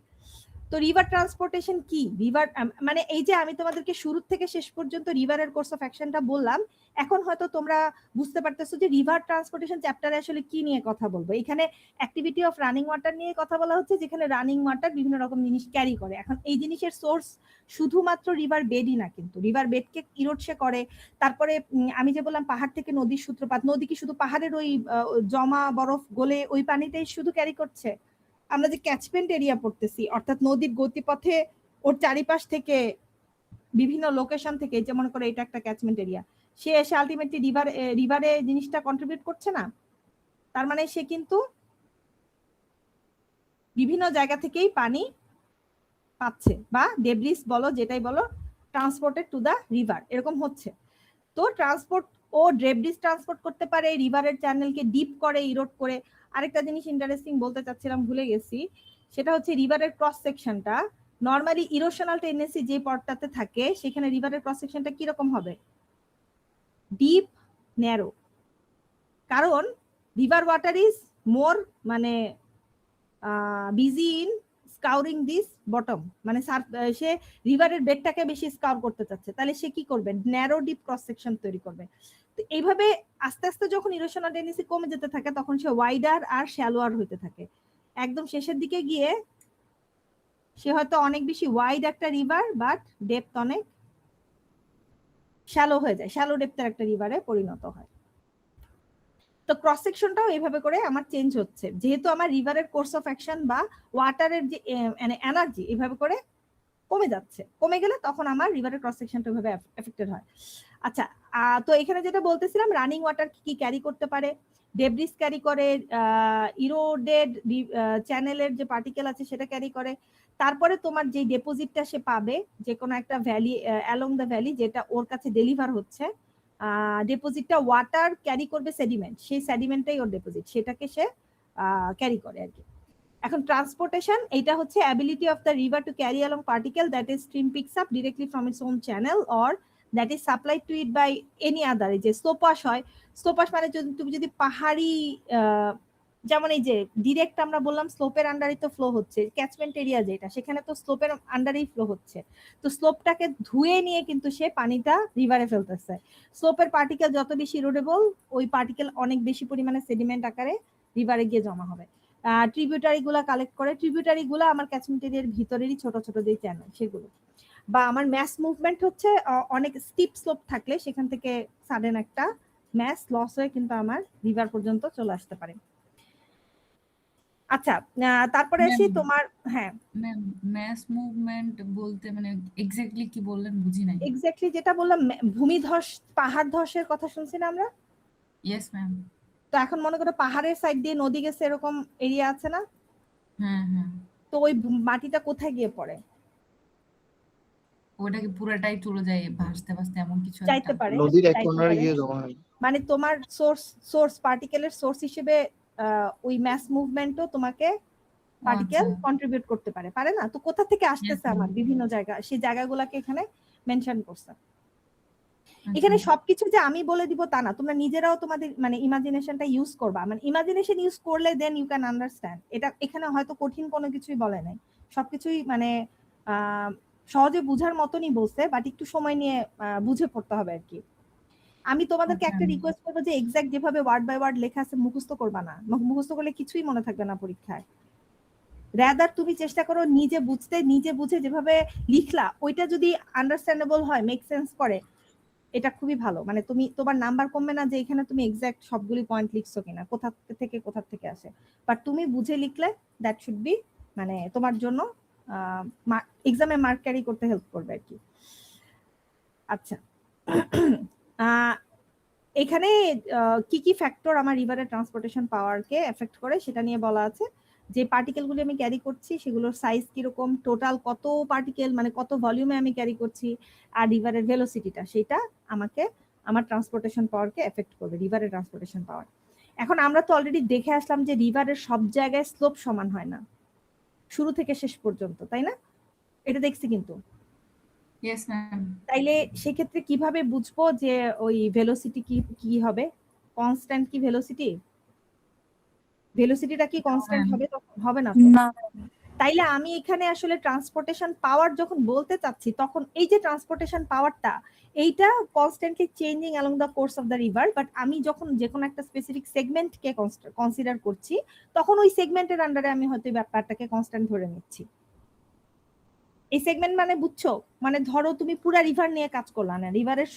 তো রিভার ট্রান্সপোর্টেশন কি? রিভার মানে এই যে আমি তোমাদেরকে শুরু থেকে শেষ পর্যন্ত রিভারের কোর্স অফ অ্যাকশনটা বললাম, এখন হয়তো তোমরা বুঝতে পারতেছো যে রিভার ট্রান্সপোর্টেশন চ্যাপ্টারে আসলে কি নিয়ে কথা বলবো। এখানে অ্যাক্টিভিটি অফ রানিং ওয়াটার নিয়ে কথা বলা হচ্ছে, যেখানে রানিং ওয়াটার বিভিন্ন রকম জিনিস ক্যারি করে। এখন এই জিনিসের সোর্স শুধুমাত্র রিভার বেডই না, কিন্তু রিভার বেডকে ইরোড সে করে। তারপরে আমি যে বললাম পাহাড় থেকে নদীর সূত্রপাত, নদী কি শুধু পাহাড়ের ওই জমা বরফ গলে ওই পানিটাই শুধু ক্যারি করছে? আমরা যে ক্যাচমেন্ট এরিয়া পড়তেছি, অর্থাৎ নদীর গতিপথে ওর চারিপাশ থেকে বিভিন্ন লোকেশন থেকে, যেমন করে এটা একটা ক্যাচমেন্ট এরিয়া, সে এসে আলটিমেটলি রিভারে জিনিসটা কন্ট্রিবিউট করছে না? তার মানে সে কিন্তু বিভিন্ন জায়গা থেকেই পানি পাচ্ছে, বা ডেব্রিস বলো যেটাই বলো, ট্রান্সপোর্টেড টু দা রিভার, এরকম হচ্ছে। তো ট্রান্সপোর্ট ও ডেব্রিস ট্রান্সপোর্ট করতে পারে, রিভারের চ্যানেলকে ডিপ করে, ইরোড করে। আরেকটা জিনিস ইন্টারেস্টিং বলতে চাচ্ছিলাম, ভুলে গেছি, সেটা হচ্ছে রিভারের ক্রস সেকশনটা। নর্মালি ইরোশনাল টেন্ডেন্সি যে পথটাতে থাকে সেখানে রিভারের ক্রস সেকশনটা কিরকম হবে? Deep, narrow. কারণ রিভার ওয়াটার ইজ মোর মানে বিজি ইন স্কাউরিং দিস বটম, মানে সে রিভারের বেডটাকে বেশি স্কাউর করতে চাচ্ছে, তাহলে সে কি করবে? ন্যারো ডিপ ক্রস সেকশন তৈরি করবে। তো এইভাবে আস্তে আস্তে যখন ইরোশনাল টেন্ডেন্সি কমে যেতে থাকে তখন সে ওয়াইডার আর শ্যালোয়ার হইতে থাকে। একদম শেষের দিকে গিয়ে সে হয়তো অনেক বেশি ওয়াইড একটা রিভার, বাট ডেপথ অনেক শ্যালো হয়ে যায়, শ্যালো ডেপথের একটা রিভারে পরিণত হয়। তো ক্রস সেকশনটাও এইভাবে করে আমার চেঞ্জ হচ্ছে, যেহেতু আমার রিভারের কোর্স অফ অ্যাকশন বা ওয়াটারের যে এনার্জি এইভাবে করে কমে যাচ্ছে। কমে গেলে তখন আমার রিভারের ক্রস সেকশনটা ওইভাবে এফেক্টেড হয়। আচ্ছা তো এখানে যেটা বলতেছিলাম, রানিং ওয়াটার কি ক্যারি করতে পারে? ডেব্রিস ক্যারি করে, ইরোডেড চ্যানেলের যে পার্টিকেল আছে সেটা ক্যারি করে। তারপরে তোমার যে ডেপোজিটটা সে পাবে যে কোনো একটা ভ্যালি, অ্যালং দ্য ভ্যালি, যেটা ওর কাছে ডেলিভার হচ্ছে, ডেপোজিটটা ওয়াটার ক্যারি করবে সেডিমেন্ট, সেই সেডিমেন্টটাই ওর ডেপোজিট, সেটাকে সে ক্যারি করে আর কি। এখন ট্রান্সপোর্টেশন, এটা হচ্ছে ability of the river to carry along particle that is stream picks up directly from its own channel or that is supplied to it by any other. যে স্লোপাস হয়, স্লোপাস মানে তুমি যদি পাহাড়ি যেমন এই যে ডিরেক্ট আমরা বললাম স্লোপের আন্ডারই তো ফ্লো হচ্ছে, ক্যাচমেন্ট এরিয়া যেটা সেখানে তো স্লোপের আন্ডারেই ফ্লো হচ্ছে, তো স্লোপটাকে ধুয়ে নিয়ে কিন্তু সে পানিটা রিভারে ফেলতেছে। স্লোপের পার্টিকেল যত বেশি ইরোডেবল, ওই পার্টিকেল অনেক বেশি পরিমাণে সেডিমেন্ট আকারে রিভারে গিয়ে জমা হবে। ট্রিবিউটারি গুলা কালেক্ট করে, ট্রিবিউটারি গুলা আমার ক্যাচমেন্ট এরিয়ার ভিতরেরই ছোট ছোট যে চ্যানেল সেগুলো, বা আমার ম্যাস মুভমেন্ট হচ্ছে অনেক স্টিপ স্লোপ থাকলে সেখান থেকে সাডেন একটা ম্যাস লস হয়ে কিন্তু আমার রিভার পর্যন্ত চলে আসতে পারে। আচ্ছা, তারপরে আসি তোমার, হ্যাঁ ম্যাম ম্যাস মুভমেন্ট বলতে মানে এক্স্যাক্টলি কি বললেন বুঝি নাই। এক্স্যাক্টলি যেটা বললাম, ভূমিধস পাহাড় ধসের কথা শুনছি না আমরা? Yes ma'am. তো এখন মনে করো পাহাড়ের সাইড দিয়ে নদী গেছে, এরকম এরিয়া আছে না? হ্যাঁ হ্যাঁ, তো ওই মাটিটা কোথায় গিয়ে পড়ে? ওটাকে পুরোটাই চলে যায় ভাসতে ভাসতে এমন কিছু চাইতে একটা। পারে, নদীর এক চাইতে কর্নারে পারে। গিয়ে জমা হয়। মানে তোমার সোর্স পার্টিকেলের সোর্স হিসেবে ওই ম্যাস মুভমেন্টও তোমাকে পার্টিকেল আচ্ছা। কন্ট্রিবিউট করতে পারে, পারে না? তো কোথা থেকে আসতেছে Yes, আমার ma'am. বিভিন্ন জায়গা, সেই জায়গাগুলোকে এখানে মেনশন করছে। আচ্ছা। এখানে সবকিছু যে আমি বলে দিব তা না, তোমরা নিজেরাও তোমাদের মানে ইমাজিনেশনটা ইউজ করবা, মানে ইমাজিনেশন ইউজ করলে দেন ইউ ক্যান আন্ডারস্ট্যান্ড। এটা এখানে হয়তো কঠিন কোনো কিছুই বলে নাই, সবকিছুই মানে সহজে বুঝার মতনই বলছে, বাট একটু সময় নিয়ে বুঝে পড়তে হবে আর কি। আমি তোমাদেরকে আচ্ছা। একটা রিকোয়েস্ট করবো যে এক্সাক্ট যেভাবে ওয়ার্ড বাই ওয়ার্ড লেখা আছে মুখস্থ করবা না, মুখস্থ করলে কিছুই মনে থাকবে না পরীক্ষায়। রাদার তুমি চেষ্টা করো নিজে বুঝতে, নিজে বুঝে যেভাবে লিখলা ওইটা যদি আন্ডারস্ট্যান্ডেবল হয়, মেক সেন্স করে, এটা খুবই ভালো। মানে তুমি তোমার নাম্বার কমবে না যে এখানে তুমি এক্সাক্ট সবগুলি পয়েন্ট লিখছো কিনা, কোথা থেকে আসে, বাট তুমি বুঝে লিখলে দ্যাট শুড বি মানে তোমার জন্য এক্সামে মার্ক ক্যারি করতে হেল্প করবে আর কি। আচ্ছা, এখানে কি কি ফ্যাক্টর আমার রিভারের ট্রান্সপোর্টেশন পাওয়ারকে এফেক্ট করে সেটা নিয়ে বলা আছে। যে পার্টিকেলগুলি আমি ক্যারি করছি সেগুলোর সাইজ কিরকম, টোটাল কত পার্টিকেল মানে কত ভলিউমে আমি ক্যারি করছি, আর রিভারের ভেলোসিটিটা, সেটা আমাকে আমার ট্রান্সপোর্টেশন পাওয়ারকে এফেক্ট করবে, রিভারের ট্রান্সপোর্টেশন পাওয়ার। এখন আমরা তো অলরেডি দেখে আসলাম যে রিভারের সব জায়গায় স্লোপ সমান হয় না শুরু থেকে শেষ পর্যন্ত, তাই না? এটা দেখছি কিন্তু। Yes ma'am. তাইলে সেক্ষেত্রে কিভাবে বুঝবো যে ওই ভেলোসিটি কি হবে, কনস্ট্যান্ট কি ভেলোসিটি? ভেলোসিটিটা কি কনস্ট্যান্ট হবে? হবে না তো। না তাইলে আমি এখানে আসলে ট্রান্সপোর্টেশন পাওয়ার যখন বলতে চাচ্ছি, তখন এই যে ট্রান্সপোর্টেশন পাওয়ারটা এইটা constantly changing along the course of the river, but আমি যখন যে কোনো একটা স্পেসিফিক সেগমেন্টকে কনসিডার করছি তখন ওই সেগমেন্টের আন্ডারে আমি হয়তো ব্যাপারটাকে কনস্ট্যান্ট ধরে নিচ্ছি। এই সেগমেন্ট মানে বুঝছো, মানে ধরো তুমি পুরা রিভার নিয়ে কাজ করলা না, রিভারের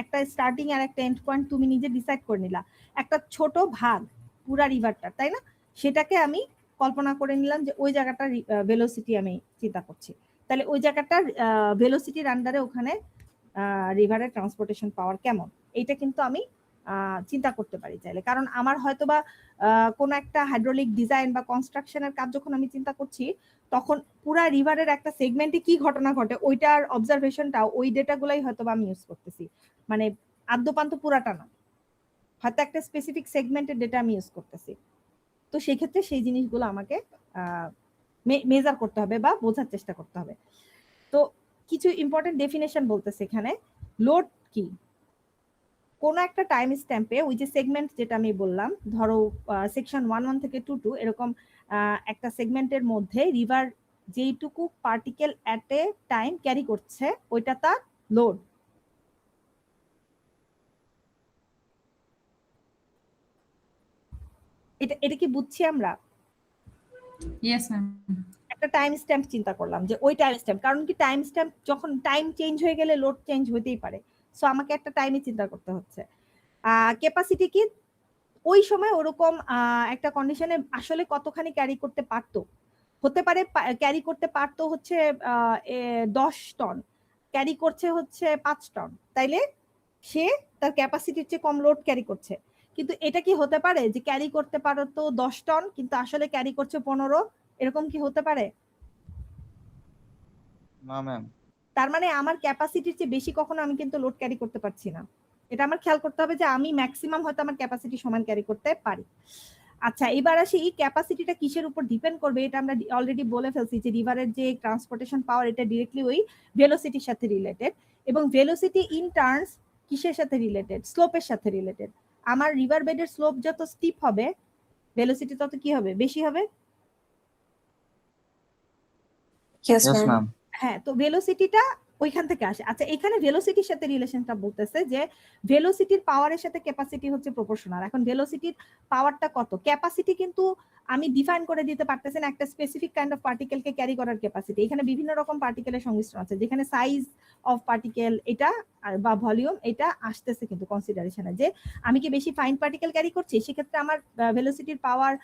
একটা স্টার্টিং আর একটা এন্ড পয়েন্ট তুমি নিজে ডিসাইড করে নিলা, একটা ছোট ভাগ পুরা রিভারটা, তাই না? সেটাকে আমি কল্পনা করে নিলাম যে ওই জায়গাটার ভেলোসিটি আমি চিন্তা করছি, তাহলে ওই জায়গাটার ভেলোসিটির আন্ডারে ওখানে রিভারের ট্রান্সপোর্টেশন পাওয়ার কেমন, এইটা কিন্তু আমি চিন্তা করতে পারি চাইলে। কারণ আমার হয়তোবা কোনো একটা হাইড্রোলিক ডিজাইন বা কনস্ট্রাকশনের কাজ যখন আমি চিন্তা করছি, তখন পুরা রিভারের একটা সেগমেন্টে কি ঘটনা ঘটে ওইটার অবজারভেশনটা, ওই ডেটাগুলাই হয়তোবা আমি ইউজ করতেছি, মানে আদ্যপান্ত পুরাটা না, হয়তো একটা স্পেসিফিক সেগমেন্টের ডেটা আমি ইউজ করতেছি। তো সেই ক্ষেত্রে সেই জিনিসগুলো আমাকে মেজার করতে হবে বা বোঝার চেষ্টা করতে হবে। তো কিছু ইম্পর্টেন্ট ডেফিনেশন বলতেছে এখানে। লোড কি? কোন একটা টাইম স্ট্যাম্পে ওই যে সেগমেন্ট যেটা আমি বললাম, ধরো সেকশন 1 থেকে 2 এরকম একটা সেগমেন্টের মধ্যে রিভার যেইটুকু পার্টিকেল এট এ টাইম ক্যারি করছে ওইটা তার লোড। এটা কি বুঝছি আমরা? Yes ma'am. একটা টাইম স্ট্যাম্প চিন্তা করলাম যে ওই টাইম স্ট্যাম্প, কারণ কি টাইম স্ট্যাম্প যখন টাইম চেঞ্জ হয়ে গেলে লোড চেঞ্জ হতেই পারে, সো আমাকে একটা টাইমে চিন্তা করতে হচ্ছে। ক্যাপাসিটি কি? ওই সময় ওরকম একটা কন্ডিশনে আসলে কতখানি ক্যারি করতে পারতো, হতে পারে ক্যারি করতে পারতো হচ্ছে 10 টন, ক্যারি করছে হচ্ছে 5 টন, তাইলে সে তার ক্যাপাসিটির চেয়ে কম লোড ক্যারি করছে। কিন্তু এটা কি হতে পারে যে ক্যারি করতে পারো তো 10 টন কিন্তু আসলে ক্যারি করছে 15, এরকম কি হতে পারে? না ম্যাম। তার মানে আমার ক্যাপাসিটির চেয়ে বেশি কখনো আমি কিন্তু লোড ক্যারি করতে পারছি না। এটা আমার খেয়াল করতে হবে যে আমি ম্যাক্সিমাম হয়তো আমার ক্যাপাসিটি সমান ক্যারি করতে পারি। আচ্ছা, এবার আসি এই ক্যাপাসিটিটা কিসের উপর ডিপেন্ড করবে, এটা আমরা অলরেডি বলে ফেলছি যে রিভারের যে ট্রান্সপোর্টেশন পাওয়ার এটা ডিরেক্টলি ওই ভেলোসিটির সাথে রিলেটেড, এবং ভেলোসিটি ইন টার্মস কিসের সাথে রিলেটেড? স্লোপের সাথে রিলেটেড। আমার রিভার বেডের স্লোপ যত স্টিপ হবে ভেলোসিটি তত কি হবে, বেশি হবে। Yes, Yes, ma'am. ma'am. হ্যাঁ, তো ভেলোসিটিটা ওইখান থেকে আসে। আচ্ছা, এখানে ভেলোসিটির সাথে রিলেশনটা বলতেছে যে ভেলোসিটির পাওয়ারের সাথে ক্যাপাসিটি হচ্ছে প্রপোর্শনাল। এখন ভেলোসিটির পাওয়ারটা কত, ক্যাপাসিটি কিন্তু আমি ডিফাইন করে দিতে পারতেছি না একটা স্পেসিফিক কাইন্ড অফ পার্টিকেলকে ক্যারি করার ক্যাপাসিটি। এখানে বিভিন্ন রকম পার্টিকেলের সংমিশ্রণ আছে, যেখানে সাইজ অফ পার্টিকেল এটা বা ভলিউম এটা আসতেছে কিন্তু কনসিডারেশনে, যে আমি কি বেশি ফাইন পার্টিকেল ক্যারি করছি সেক্ষেত্রে আমার ভেলোসিটির পাওয়ার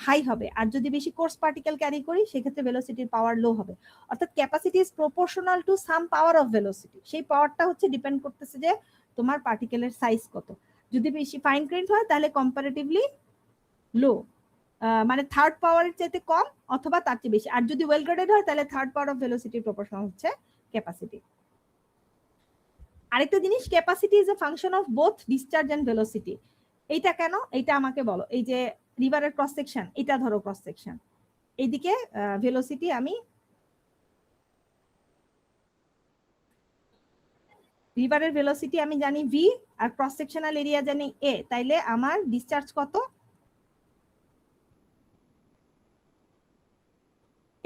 হাই হবে, আর যদি বেশি কোর্স পার্টিকেল ক্যারি করি সেক্ষেত্রে ভেলোসিটির পাওয়ার লো হবে। অর্থাৎ capacity is proportional to some power of velocity. সেই পাওয়ারটা হচ্ছে ডিপেন্ড করতেছে যে তোমার পার্টিকেলের সাইজ কত। যদি বেশি ফাইন গ্রেইনড হয় তাহলে কম্পারেটিভলি লো, মানে থার্ড পাওয়ারের চাইতে কম অথবা তার চেয়ে বেশি। আর যদি ওয়েল গ্রেডেড হয় তাহলে third power of velocity proportional হচ্ছে ক্যাপাসিটি। আরেকটা জিনিস, capacity is a function of both discharge and velocity. এইটা কেন, এইটা আমাকে বলো। এই যে রিভারের ক্রস সেকশন, এটা ধরো ক্রস সেকশন, এইদিকে ভেলোসিটি আমি রিভারের ভেলোসিটি আমি জানি ভি আর ক্রস সেকশনাল এরিয়া জানি এ, তাইলে আমার ডিসচার্জ কত,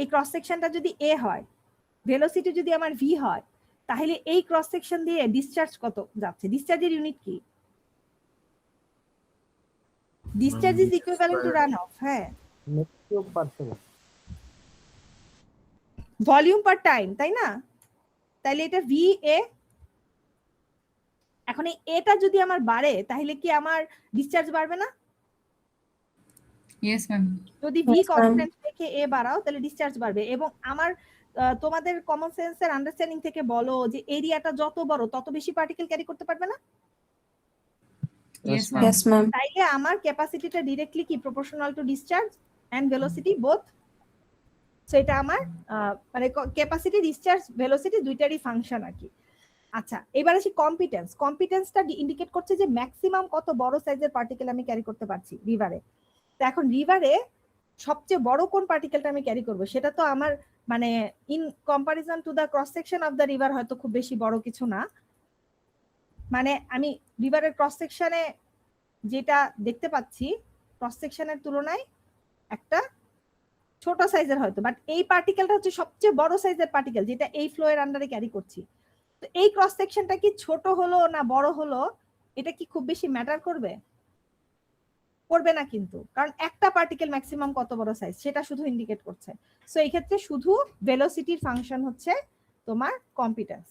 এই ক্রস সেকশনটা যদি এ হয়, ভেলোসিটি যদি আমার ভি হয়, তাহলে এই ক্রস সেকশন দিয়ে ডিসচার্জ কত যাচ্ছে। ডিসচার্জের ইউনিট কি, discharge is equivalent to run of, হ্যাঁ, ভলিউম পার টাইম, তাই না? তাইলে এটা ভি এ। এখন এই এটা যদি আমার বাড়ে তাহলে কি আমার ডিসচার্জ বাড়বে না? Yes, ma'am. যদি ভি Yes, ma'am. কনস্ট্যান্ট রেখে এ বাড়াও তাহলে ডিসচার্জ বাড়বে। এবং আমার তোমাদের কমন সেন্সের আন্ডারস্ট্যান্ডিং থেকে বলো যে এরিয়াটা যত বড় তত বেশি পার্টিকেল ক্যারি করতে পারবে না? Yes, Yes, ma'am. Yes, ma'am. তাইলে আমার ক্যাপাসিটিটা ডিরেক্টলি কি proportional to discharge and velocity both. So এটা আমার মানে ক্যাপাসিটি, ডিসচার্জ, ভেলোসিটি দুইটারই ফাংশন আর কি। আচ্ছা, এবার আসি কম্পিটেন্স। কম্পিটেন্সটা ইন্ডিকেট করছে যে ম্যাক্সিমাম কত বড় সাইজের পার্টিকেল আমি ক্যারি করতে পারছি রিভারে। তো এখন রিভারে সবচেয়ে বড় কোন পার্টিকেলটা আমি ক্যারি করব সেটা তো আমার মানে in comparison to the cross section of the river হয়তো খুব বেশি বড় কিছু না। মানে আমি রিভারের ক্রস সেকশনে যেটা দেখতে পাচ্ছি ক্রস সেকশনের তুলনায় একটা ছোট সাইজের হয়তো, বাট এই পার্টিকেলটা হচ্ছে সবচেয়ে বড় সাইজের পার্টিকেল যেটা এই ফ্লো এর আন্ডারে ক্যারি করছি। তো এই ক্রস সেকশনটা কি ছোট হলো না বড় হলো এটা কি খুব বেশি ম্যাটার করবে? করবে না কিন্তু, কারণ একটা পার্টিকেল ম্যাক্সিমাম কত বড় সাইজ সেটা শুধু ইন্ডিকেট করছে। সো এই ক্ষেত্রে শুধু ভেলোসিটির ফাংশন হচ্ছে তোমার কম্পিটেন্স।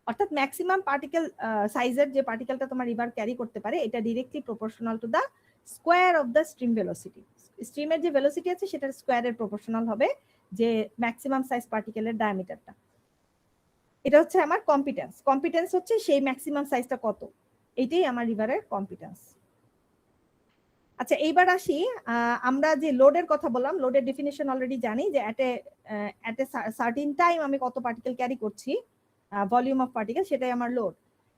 অর্থাৎ ম্যাক্সিমাম পার্টিকেল সাইজের যে পার্টিকেলটা তোমার রিভার ক্যারি করতে পারে এটা directly proportional to the square of the stream velocity. স্ট্রিমের যে ভেলোসিটি আছে সেটার স্কোয়ারের প্রপোর্শনাল হবে যে ম্যাক্সিমাম সাইজ পার্টিকেলের ডায়ামিটারটা। এটা হচ্ছে আমার কম্পিটেন্স। কম্পিটেন্স হচ্ছে সেই ম্যাক্সিমাম সাইজটা কত, এইটাই আমার রিভারের কম্পিটেন্স। আচ্ছা, এইবার আসি আমরা যে লোডের কথা বললাম, লোডের ডেফিনিশন অলরেডি জানি যে এট এ সার্টেন টাইম আমি কত পার্টিকেল ক্যারি করছি, ভলিউম অফ পার্টিকেল, সেটাই আমার লোড।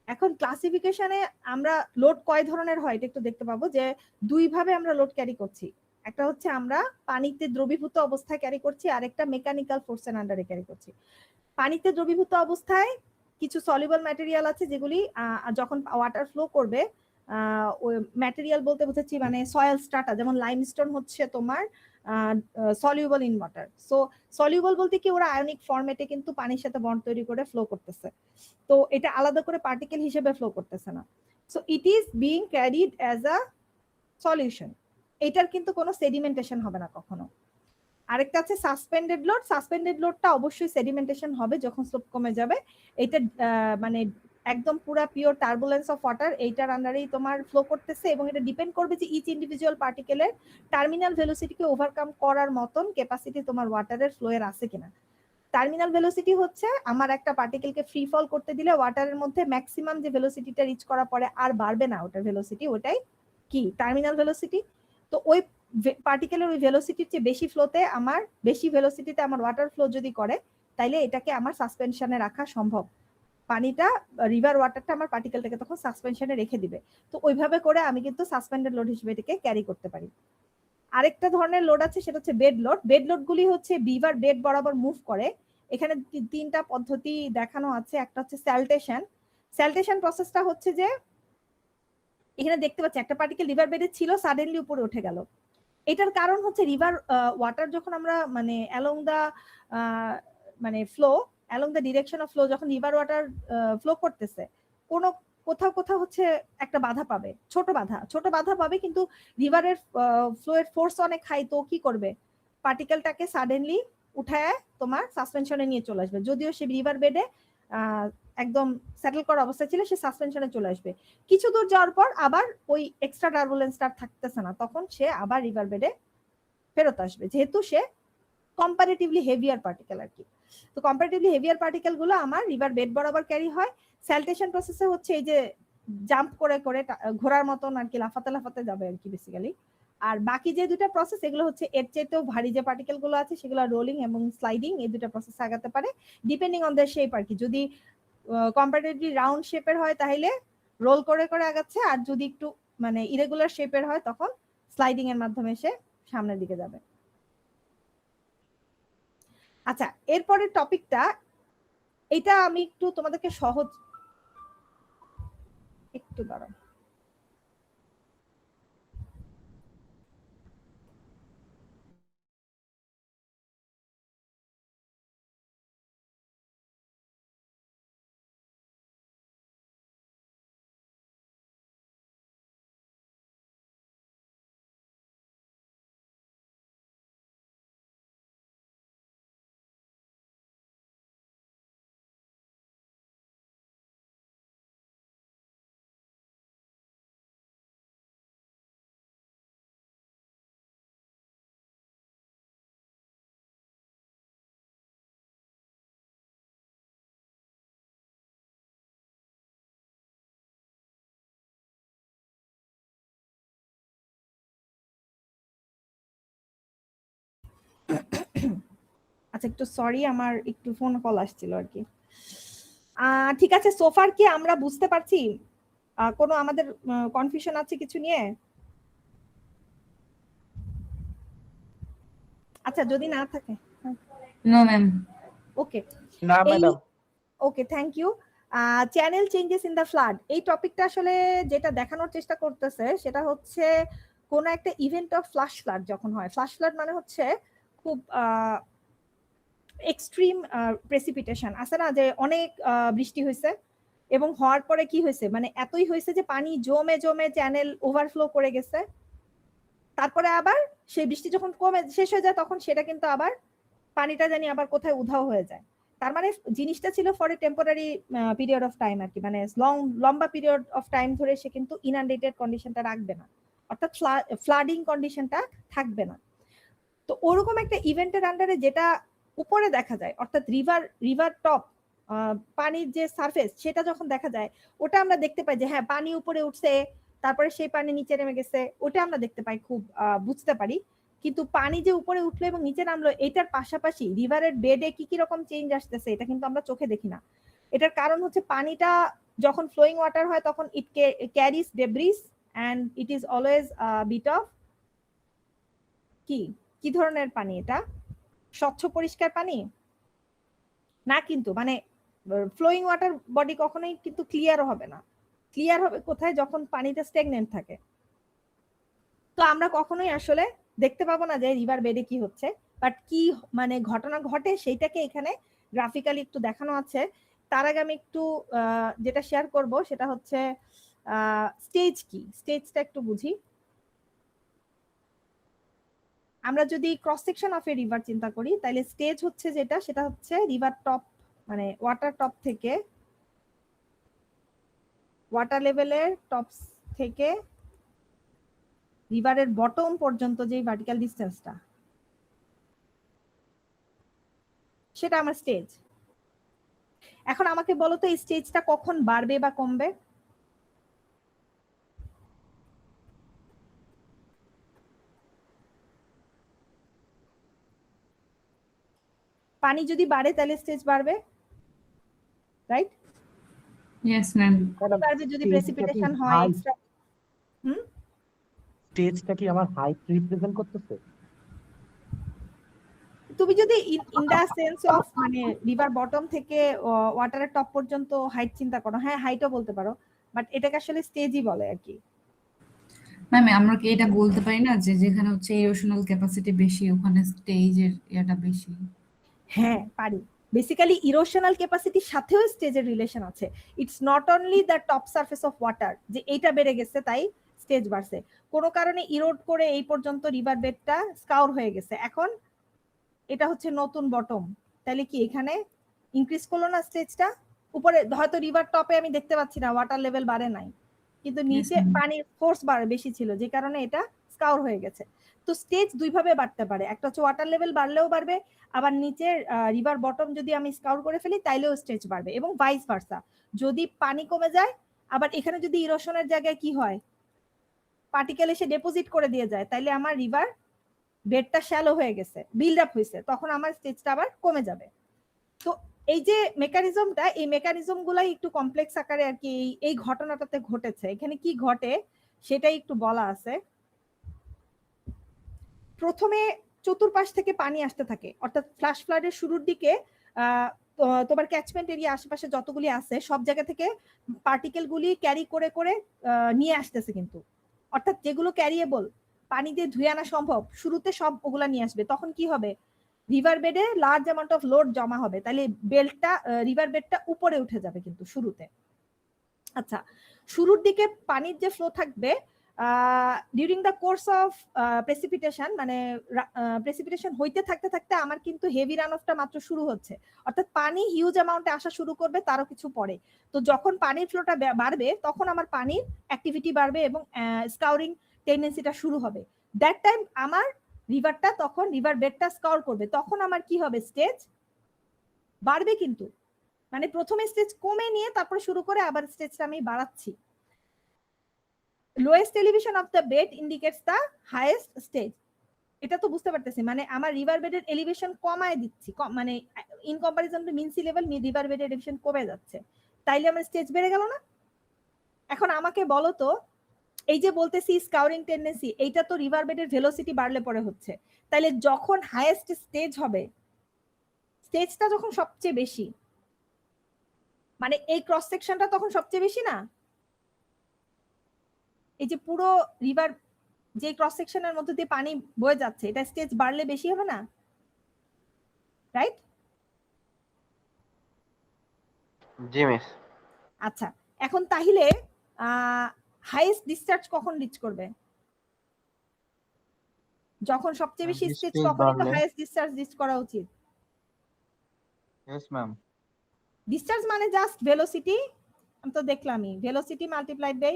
এখন ক্লাসিফিকেশনে আমরা লোড কয় ধরনের হয় এটা একটু দেখতে পাবো যে দুই ভাবে আমরা লোড ক্যারি করছি। একটা হচ্ছে আমরা পানিতে দ্রবীভূত অবস্থায় ক্যারি করছি, আর একটা মেকানিক্যাল ফোর্সের আন্ডারে ক্যারি করছি। পানিতে দ্রবীভূত অবস্থায় কিছু সলিউবল ম্যাটেরিয়াল আছে যেগুলি যখন ওয়াটার ফ্লো করবে, ওই ম্যাটেরিয়াল বলতে বুঝাচ্ছি মানে সয়েল স্ট্রাটা, যেমন লাইমস্টোন হচ্ছে তোমার soluble in water. So soluble বলতে কি ওরা আয়নিক ফরম্যাটে কিন্তু পানির সাথে বন্ড তৈরি করে ফ্লো করতেছে, তো এটা আলাদা করে পার্টিকেল হিসেবে ফ্লো করতেছে না। So it is being carried as a solution, এটার কিন্তু কোনো সেডিমেন্টেশন হবে না কখনো। আরেকটা আছে সাসপেন্ডেড লোড। সাসপেন্ডেড লোডটা অবশ্যই সেডিমেন্টেশন হবে যখন স্লোপ কমে যাবে। এটা মানে একদম পুরা পিওর টার্বুলেন্স অফ ওয়াটার এইটার আন্ডারেই তোমার ফ্লো করতেছে, এবং এটা ডিপেন্ড করবে যে ইচ ইন্ডিভিজুয়াল পার্টিকেলের টার্মিনাল ভেলোসিটিকে ওভারকাম করার মতন ক্যাপাসিটি তোমার ওয়াটারের ফ্লোয়ের আছে কিনা। টার্মিনাল ভেলোসিটি হচ্ছে আমার একটা পার্টিকেলকে ফ্রি ফল করতে দিলে ওয়াটারের মধ্যে ম্যাক্সিমাম যে ভেলোসিটিটা রিচ করার পরে আর বাড়বে না ওটার ভেলোসিটি, ওটাই কি টার্মিনাল ভেলোসিটি। তো ওই পার্টিকেলের ওই ভেলোসিটির চেয়ে বেশি ফ্লোতে আমার বেশি ভেলোসিটিতে আমার ওয়াটার ফ্লো যদি করে তাইলে এটাকে আমার সাসপেনশনে রাখা সম্ভব। পানিটা রিভার ওয়াটারটা আমার পার্টিকেলটাকে তখন সাসপেনশনে রেখে দিবে। তো ওইভাবে করে আমি কিন্তু সাসপেন্ডেড লোড হিসেবে এটাকে ক্যারি করতে পারি। আরেকটা ধরনের লোড আছে সেটা হচ্ছে বেড লোড। বেড লোড গুলি হচ্ছে বিভার বেড বরাবর মুভ করে। এখানে তিনটা পদ্ধতি দেখানো আছে। একটা হচ্ছে স্যালটেশন। স্যালটেশন প্রসেসটা হচ্ছে যে এখানে দেখতে পাচ্ছি একটা পার্টিকেল রিভার বেডে ছিল, সাডেনলি উপরে উঠে গেল। এটার কারণ হচ্ছে রিভার ওয়াটার যখন আমরা মানে অ্যালং দা মানে flow, along the direction of flow, যখন রিভার ওয়াটার ফ্লো করতেছে, কোনো কোথাও কোথাও হচ্ছে একটা বাধা পাবে, ছোট বাধা পাবে, কিন্তু রিভারের ফ্লো এর ফোর্স অনেক হাই, তো কি করবে, পার্টিকেলটাকে সাডেনলি উঠায় তোমার সাসপেনশনে নিয়ে চলে আসবে। যদিও সে রিভার বেডে একদম সেটেল করা অবস্থা ছিল, সে সাসপেনশনে চলে আসবে। কিছু দূর যাওয়ার পর আবার ওই এক্সট্রা টার্বুলেন্সটা থাকতেছে না, তখন সে আবার রিভার বেডে ফেরত আসবে, যেহেতু সে কম্পারেটিভলি হেভিয়ার পার্টিকেল আর কি। তো কম্পারেটিভলি হেভিয়ার পার্টিকেল গুলো আমার রিভার বেড বরাবর ক্যারি হয়। স্যালটেশন প্রসেসে হচ্ছে এই যে জাম্প করে করে ঘোড়ার মতন আর কি, লাফাতে লাফাতে যাবে আর কি বেসিক্যালি। আর বাকি যে দুটো প্রসেস, এগুলো হচ্ছে এর চাইতেও ভারী যে পার্টিকেল গুলো আছে সেগুলো রোলিং এবং স্লাইডিং, এই দুটো প্রসেস আগাতে পারে ডিপেন্ডিং অন দ্য শেপ আর কি। যদি কম্পারেটিভলি রাউন্ড শেপের হয় তাহলে রোল করে করে আগাচ্ছে, আর যদি একটু মানে ইরেগুলার শেপের হয় তখন স্লাইডিং এর মাধ্যমে সে সামনের দিকে যাবে। আচ্ছা, এরপরের টপিকটা, এটা আমি একটু তোমাদেরকে সহজ, একটু দাঁড়াও। আচ্ছা, একটু সরি, আমার একটু ফোন কল আসছিল আর কি। ঠিক আছে, সোফার কি আমরা বুঝতে পারছি? কোনো আমাদের কনফিউশন আছে কিছু নিয়ে? আচ্ছা, যদি না থাকে, নো ম্যাম। ওকে না madam. Okay, thank you. Channel changes in the flood, এই টপিকটা আসলে যেটা দেখানোর চেষ্টা করতেছে সেটা হচ্ছে কোন একটা ইভেন্ট অফ ফ্লাশ ফ্লাড যখন হয়। ফ্লাশ ফ্লাড মানে হচ্ছে খুব এক্সট্রিম প্রেসিপিটেশন আছে না, যে অনেক বৃষ্টি হয়েছে এবং হওয়ার পরে কি হয়েছে, মানে এতই হয়েছে যে পানি জমে জমে চ্যানেল ওভারফ্লো করে গেছে। তারপরে আবার সেই বৃষ্টি যখন কমে শেষ হয়ে যায় তখন সেটা কিন্তু আবার পানিটা জানি আবার কোথায় উধাও হয়ে যায়। তার মানে জিনিসটা ছিল for a temporary period of time আর কি, মানে লম্বা পিরিয়ড অফ টাইম ধরে সে কিন্তু ইনান্ডেটেড কন্ডিশনটা রাখবে না, অর্থাৎ ফ্লাডিং কন্ডিশনটা থাকবে না। তো ওরকম একটা ইভেন্টের আন্ডারে যেটা উপরে দেখা যায়, অর্থাৎ রিভার টপ, পানির যে সারফেস সেটা যখন দেখা যায়, ওটা আমরা দেখতে পাই যে হ্যাঁ পানি উপরে উঠছে, তারপরে সেই পানি নিচে নেমে গেছে, ওটা আমরা দেখতে পাই, খুব বুঝতে পারি। কিন্তু পানি যে উপরে উঠলো এবং নিচে নামলো, এটার পাশাপাশি রিভারের বেডে কি কি রকম চেঞ্জ আসতেছে এটা কিন্তু আমরা চোখে দেখি না। এটার কারণ হচ্ছে পানিটা যখন ফ্লোয়িং ওয়াটার হয় তখন it carries debris and it is always bit of কি ধরনের পানি, এটা স্বচ্ছ পরিষ্কার পানি না, কিন্তু মানে ফ্লোয়িং ওয়াটার বডি কখনোই কিন্তু ক্লিয়ারও হবে না। ক্লিয়ার হবে কোথায়, যখন পানিটা স্ট্যাগনেন্ট থাকে। তো আমরা কখনোই আসলে দেখতে পাবো না যে রিভার বেডে কি হচ্ছে, বাট কি মানে ঘটনা ঘটে সেইটাকে এখানে গ্রাফিক্যালি একটু দেখানো আছে। তার আগে আমি একটু যেটা শেয়ার করব সেটা হচ্ছে স্টেজ কি, স্টেজটা একটু বুঝি। আমরা যদি cross section of A river চিন্তা করি তাহলে স্টেজ হচ্ছে যেটা, সেটা হচ্ছে রিভার টপ মানে ওয়াটার টপ থেকে, ওয়াটার লেভেলের টপ থেকে রিভারের বটম পর্যন্ত যে ভার্টিক্যাল ডিসটেন্সটা, সেটা আমার স্টেজ। এখন আমাকে বলো তো এই স্টেজটা কখন বাড়বে বা কমবে? পানি যদি বাড়ে তাহলে স্টেজ বাড়বে, রাইট? Yes ma'am. বাড়বে যদি প্রেসিপিটেশন হয় এক্সট্রা। স্টেজটা কি আমার হাইট রিপ্রেজেন্ট করতেছে? তুমি যদি ইন দা সেন্স অফ মানে রিভার বটম থেকে ওয়াটারের টপ পর্যন্ত হাইট চিন্তা করো, হ্যাঁ হাইটও বলতে পারো, বাট এটাকে আসলে স্টেজই বলে আর কি। ম্যাম আমরা কি এটা বলতে পারি না যে যেখানে হচ্ছে ইরোশনাল ক্যাপাসিটি বেশি ওখানে স্টেজের এটা বেশি? হ্যাঁ পারি। বেসিক্যালি ইরোশনাল ক্যাপাসিটির সাথেও স্টেজের রিলেশন আছে। It's not only the top surface of water যে এইটা বেড়ে গেছে তাই স্টেজ বাড়ছে, কোনো কারণে ইরোড করে এই পর্যন্ত রিভার বেডটা স্কাউর হয়ে গেছে, এখন এটা হচ্ছে নতুন বটম, তাহলে কি এখানে ইনক্রিজ করলো না স্টেজটা? উপরে হয়তো রিভার টপে আমি দেখতে পাচ্ছি না ওয়াটার লেভেল বাড়ে নাই, কিন্তু নিচে ma'am. পানির ফোর্স বেশি ছিল যে কারণে এটা স্কাউর হয়ে গেছে। তো স্টেজ দুই ভাবে বাড়তে পারে, একটা হচ্ছে ওয়াটার লেভেল বাড়লেও বাড়বে, আবার নিচের রিভার বটম যদি আমি স্কাউর করে ফেলি তাইলেও স্টেজ বাড়বে, এবং ভাইস ভার্সা। যদি পানি কমে যায়, আবার এখানে যদি ইরোশনের জায়গায় কি হয়, পার্টিকেল এসে ডিপোজিট করে দিয়ে যায়, তাইলে আমার রিভার বেডটা শ্যালো হয়ে গেছে, বিল্ড আপ হয়েছে, তখন আমার স্টেজটা আবার কমে যাবে। তো এই যে মেকানিজমটা, এই মেকানিজম গুলাই একটু কমপ্লেক্স আকারে আর কি এই ঘটনাটাতে ঘটেছে। এখানে কি ঘটে সেটাই একটু বলা আছে। প্রথমে চতুর্পাশ থেকে পানি আসতে থাকে, অর্থাৎ ফ্ল্যাশ ফ্লাডের শুরুর দিকে তোমার ক্যাচমেন্ট এরিয়া আশেপাশে যতগুলি আছে সব জায়গা থেকে পার্টিকেল গুলি ক্যারি করে করে নিয়ে আসতেছে, কিন্তু অর্থাৎ যেগুলো ক্যারিয়েবল পানি দিয়ে ধুয়ে আনা সম্ভব শুরুতে সব ওগুলা নিয়ে আসবে, তখন কি হবে, রিভার বেডে লার্জ অ্যামাউন্ট অফ লোড জমা হবে, তাহলে বেল্টটা রিভার বেডটা উপরে উঠে যাবে কিন্তু শুরুতে। আচ্ছা, শুরুর দিকে পানির যে ফ্লো থাকবে during the course of precipitation, মানে প্রেসিপিটেশন হইতে থাকতে থাকতে আমার কিন্তু হেভি রান অফটা মাত্র শুরু হচ্ছে, অর্থাৎ পানি হিউজ অ্যামাউন্টে আসা শুরু করবে তারও কিছু পরে। তো যখন পানির ফ্লোটা বাড়বে তখন আমার পানির অ্যাক্টিভিটি বাড়বে এবং স্কাউরিং টেন্ডেন্সিটা শুরু হবে। দ্যাট টাইম আমার রিভারটা তখন রিভার বেডটা স্কাউর করবে, তখন আমার কি হবে, স্টেজ বাড়বে, কিন্তু মানে প্রথমে স্টেজ কমে নিয়ে তারপরে শুরু করে আবার স্টেজটা আমি বাড়াচ্ছি। Lowest elevation of the bed indicates the highest stage. এটা তো বুঝতে পারতেছি, মানে আমার রিভার বেডের এলিভেশন কমায় দিচ্ছি, মানে in comparison to mean sea level river বেডের এলিভেশন কমে যাচ্ছে, তাইলে আমার স্টেজ বেড়ে গেল না? এখন আমাকে বলো তো, এই যে বলতেছি স্কাউরিং টেন্ডেন্সি, এইটা তো রিভার বেডের ভেলোসিটি বাড়লে পরে হচ্ছে, তাইলে যখন হাইয়েস্ট স্টেজ হবে, স্টেজটা যখন সবচেয়ে বেশি, মানে এই ক্রস সেকশনটা তখন সবচেয়ে বেশি না, এই যে পুরো রিভার যে ক্রস সেকশনের মধ্যে দিয়ে পানি বয়ে যাচ্ছে, এটা স্টেজ বাড়লে বেশি হবে না, রাইট? জি মিস। আচ্ছা, এখন তাহলে হাইয়েস্ট ডিসচার্জ কখন রিচ করবে? যখন সবচেয়ে বেশি স্টেজ, তখনই তো হাইয়েস্ট ডিসচার্জ রিচ করা উচিত। Yes ma'am. ডিসচার্জ মানে জাস্ট ভেলোসিটি, আমি তো দেখলামই velocity multiplied by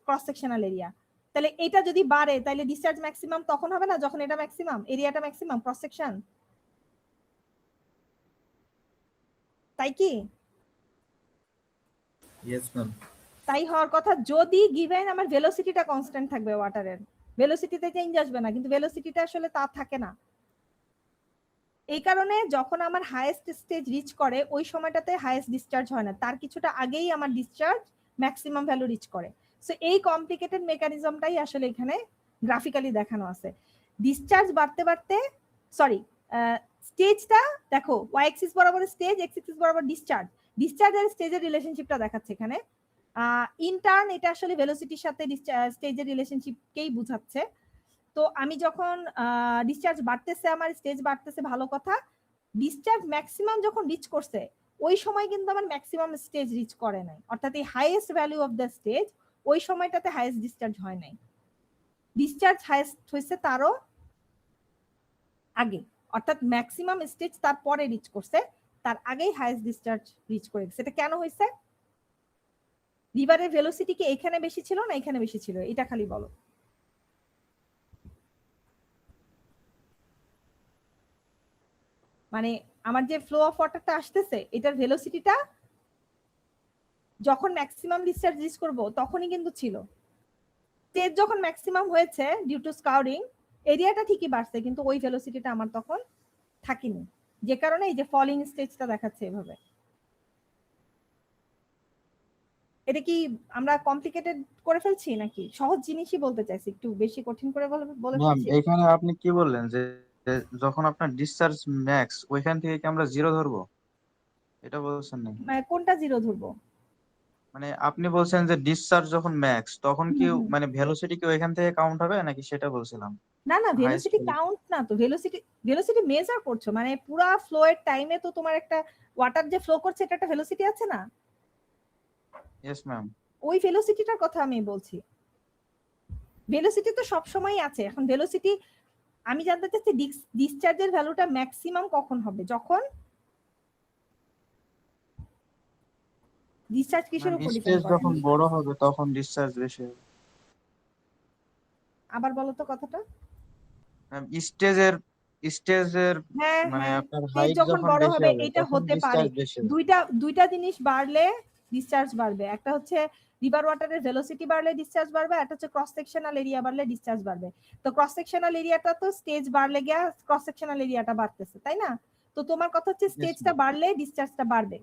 cross sectional area. তাহলে এটা যদি বাড়ে তাহলে ডিসচার্জ ম্যাক্সিমাম তখন হবে না যখন এটা ম্যাক্সিমাম, এরিয়াটা ম্যাক্সিমাম ক্রস সেকশন, তাই কি? Yes ma'am. তাই হওয়ার কথা যদি গিভেন আমার ভেলোসিটিটা কনস্ট্যান্ট থাকবে, ওয়াটারের ভেলোসিটিতে চেঞ্জ আসবে না, কিন্তু ভেলোসিটিটা আসলে তা থাকে না। এই কারণে যখন আমার হাইয়েস্ট স্টেজ রিচ করে ওই সময়টাতে হাইয়েস্ট ডিসচার্জ হয় না, তার কিছুটা আগেই আমার ডিসচার্জ ম্যাক্সিমাম ভ্যালু রিচ করে। সো এই কমপ্লিকেটেড মেকানিজমটাই আসলে এখানে গ্রাফিক্যালি দেখানো আছে। ডিসচার্জ বাড়তে বাড়তে, সরি, স্টেজটা দেখো, ওয়াই এক্সিস বরাবর স্টেজ, এক্স এক্সিস বরাবর ডিসচার্জ, ডিসচার্জ আর স্টেজের রিলেশনশিপটা দেখাচ্ছে এখানে। ইন টার্ন এটা আসলে ভেলোসিটির সাথে স্টেজের রিলেশনশিপকেই বুঝাচ্ছে। তো আমি যখন ডিসচার্জ বাড়তেছে, আমার স্টেজ বাড়তেছে, ভালো কথা। ডিসচার্জ ম্যাক্সিমাম যখন রিচ করছে ওই সময় কিন্তু আমার ম্যাক্সিমাম স্টেজ রিচ করে নাই, অর্থাৎ এই highest value of the stage ওই সময়টাতে হাইয়েস্ট ডিসচার্জ হয় নাই, ডিসচার্জ হাইয়েস্ট হয়েছে তারও আগে, অর্থাৎ ম্যাক্সিমাম স্টেজ তারপরে রিচ করছে, তার আগেই হাইয়েস্ট ডিসচার্জ রিচ করে গেছে। এটা কেন হয়েছে? রিভারের ভেলোসিটি কি এখানে বেশি ছিল না এখানে বেশি ছিল, এটা খালি বলো। মানে আমার যে ফ্লো অফ ওয়াটারটা আসতেছে এটার ভেলোসিটিটা যখন ম্যাক্সিমাম ডিসচার্জ রিচ করব তখনই কিন্তু ছিল, স্টেজ যখন ম্যাক্সিমাম হয়েছে ডিউ টু স্কাউরিং, এরিয়াটা ঠিকই বাড়ছে কিন্তু ওই ভেলোসিটিটা আমার তখন থাকেনি, যে কারণে এই যে ফলিং স্টেজটা দেখাচ্ছে এভাবে। এটা কি আমরা কমপ্লিকেটেড করে ফেলছি নাকি সহজ জিনিসই বলতে চাইছি, একটু বেশি কঠিন করে বলে ম্যাম ফেলছি? এখানে আপনি কি বললেন যে যে যখন আপনার ডিসচার্জ ম্যাক্স ওইখান থেকে কি আমরা জিরো ধরবো, এটা বলছেন নাকি? মানে কোনটা জিরো ধরবো? মানে আপনি বলছেন যে ডিসচার্জ যখন ম্যাক্স তখন কি হুম, হুম। মানে ভেলোসিটি কি ওইখান থেকে কাউন্ট হবে নাকি সেটা বলছিলাম না না, হাইস্ট ভেলোসিটি কাউন্ট না তো, ভেলোসিটি মেজার করছো, মানে পুরা ফ্লো এর টাইমে তো তোমার একটা ওয়াটার যে ফ্লো করছে এটা একটা ভেলোসিটি আছে না, ইয়েস ম্যাম ওই ভেলোসিটিটার কথা আমি বলছি। ভেলোসিটি তো সব সময় আছে। এখন ভেলোসিটি আমি জানতে চাচ্ছি ডিসচার্জের ভ্যালুটা ম্যাক্সিমাম কখন হবে, যখন ডিসচার্জ কিসের উপর ডিপেন্ড স্টেজ করে? যখন বড় হবে তখন ডিসচার্জ বেশি হবে আবার বলো তো কথাটা। ম্যাম স্টেজের স্টেজের হ্যাঁ মানে হ্যাঁ, আপনার স্টেজ হাইট যখন যখন বড় বেশি হবে হবে এটা তখন হতে পারে। ডিসচার্জ বেশি হবে দুইটা দুইটা জিনিস বাড়লে ডিসচার্জ বাড়বে। একটা হচ্ছে রিভার ওয়াটারের ভেলোসিটি বাড়লে ডিসচার্জ বাড়বে, একটা হচ্ছে ক্রস সেকশনাল এরিয়া বাড়লে ডিসচার্জ বাড়বে। তো ক্রস সেকশনাল এরিয়াটা তো স্টেজ বাড়লে গিয়া ক্রস সেকশনাল এরিয়াটা বাড়তেছে, তাই না? তো তোমার কথা হচ্ছে Yes, স্টেজটা ma'am. বাড়লে ডিসচার্জটা বাড়বে,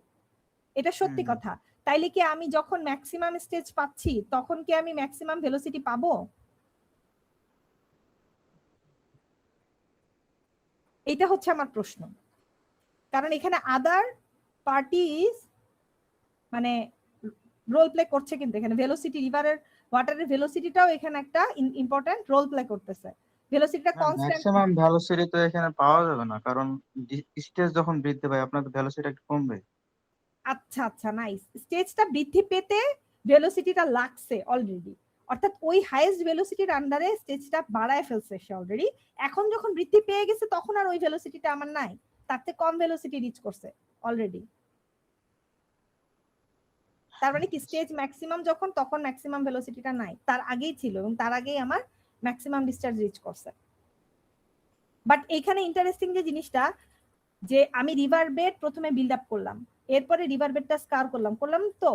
এটা সত্যি হুম। কথা। তাইলে কি আমি যখন ম্যাক্সিমাম স্টেজ পাচ্ছি তখন কি আমি ম্যাক্সিমাম ভেলোসিটি পাবো? এটা হচ্ছে আমার প্রশ্ন। কারণ এখানে আদার পার্টিজ মানে রোল প্লে করছে, কিন্তু এখানে ভেলোসিটি ওয়াটারের ভেলোসিটিটাও এখানে একটা ইম্পর্টেন্ট রোল প্লে করতেছে। ভেলোসিটিটা কনস্ট্যান্ট। ম্যাক্সিমাম ভেলোসিটি তো এখানে পাওয়া যাবে না কারণ স্টেজ যখন বৃদ্ধি পায় আপনার তো ভেলোসিটি একটু কমবে আচ্ছা আচ্ছা, নাইস। স্টেজটা বৃদ্ধি পেতে ভেলোসিটিটা লাগছে অলরেডি, অর্থাৎ ওই হাইয়েস্ট ভেলোসিটির আন্ডারে স্টেজটা বাড়ায় ফেলছে সে অলরেডি। এখন যখন বৃদ্ধি পেয়ে গেছে তখন আর ওই ভেলোসিটিটা আমার নাই, তার থেকে কম ভেলোসিটি রিচ করছে অলরেডি। তার মানে কি স্টেজ ম্যাক্সিমাম যখন, তখন ম্যাক্সিমাম ভেলোসিটিটা নাই, তার আগেই ছিল এবং তার আগেই আমার ম্যাক্সিমাম ডিসচার্জ রিচ করছে। বাট এখানে ইন্টারেস্টিং যে জিনিসটা, যে আমি রিভার বেড প্রথমে বিল্ড আপ করলাম, এরপরে রিভার বেডটা স্কার করলাম তো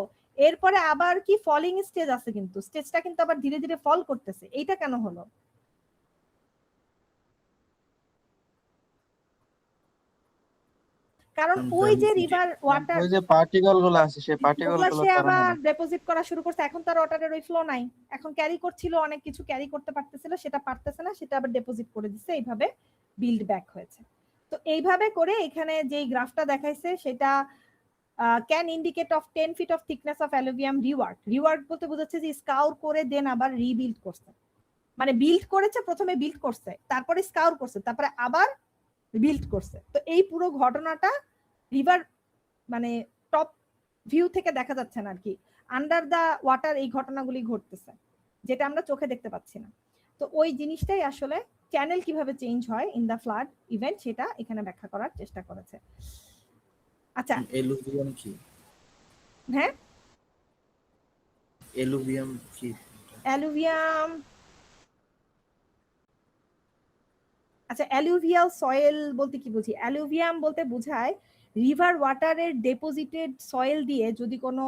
এরপরে আবার কি ফলিং স্টেজ আছে, কিন্তু স্টেজটা কিন্তু আবার ধীরে ধীরে ফল করতেছে, এইটা কেন হলো? কারণ ওই যে রিভার ওয়াটার ওই যে পার্টিকেল গুলো আছে সেই পার্টিকেল ওগুলা গুলোর সে কারণে আবার না ডিপোজিট করা শুরু করছে। এখন তার ওয়াটারের ওই ফ্লো নাই, এখন ক্যারি করছিল অনেক কিছু, ক্যারি করতে পারতেছিল, সেটা পারতেছে না, সেটা আবার ডিপোজিট করে দিচ্ছে, এইভাবে বিল্ড ব্যাক হয়েছে। তো এইভাবে করে এখানে যেই গ্রাফটা দেখাইছে সেটা can indicate of 10 feet of thickness of alluvium rework বলতে বোঝাচ্ছে যে স্কাউর করে দেন আবার রিবিল্ড করছে, মানে বিল্ড করেছে, প্রথমে বিল্ড করছে, তারপরে স্কাউর করছে, তারপরে আবার বিল্ড করছে। তো এই পুরো ঘটনাটা রিভার মানে টপ ভিউ থেকে দেখা যাচ্ছে না আর কি, আন্ডার দা ওয়াটার এই ঘটনাগুলি ঘটতেছে, যেটা আমরা চোখে দেখতে পাচ্ছি না। তো ওই জিনিসটাই আসলে চ্যানেল কিভাবে চেঞ্জ হয় ইন দা ফ্লাড ইভেন্ট, সেটা এখানে ব্যাখ্যা করার চেষ্টা করেছে। আচ্ছা, এলুভিয়াম কি? হ্যাঁ, এলুভিয়াম কি? অ্যালুভিয়াম, আচ্ছা অ্যালুভিয়াল সয়েল বলতে কি বুঝি? অ্যালুভিয়াম বলতে বোঝায় রিভার ওয়াটারের ডেপোজিটেড সয়েল দিয়ে যদি কোনো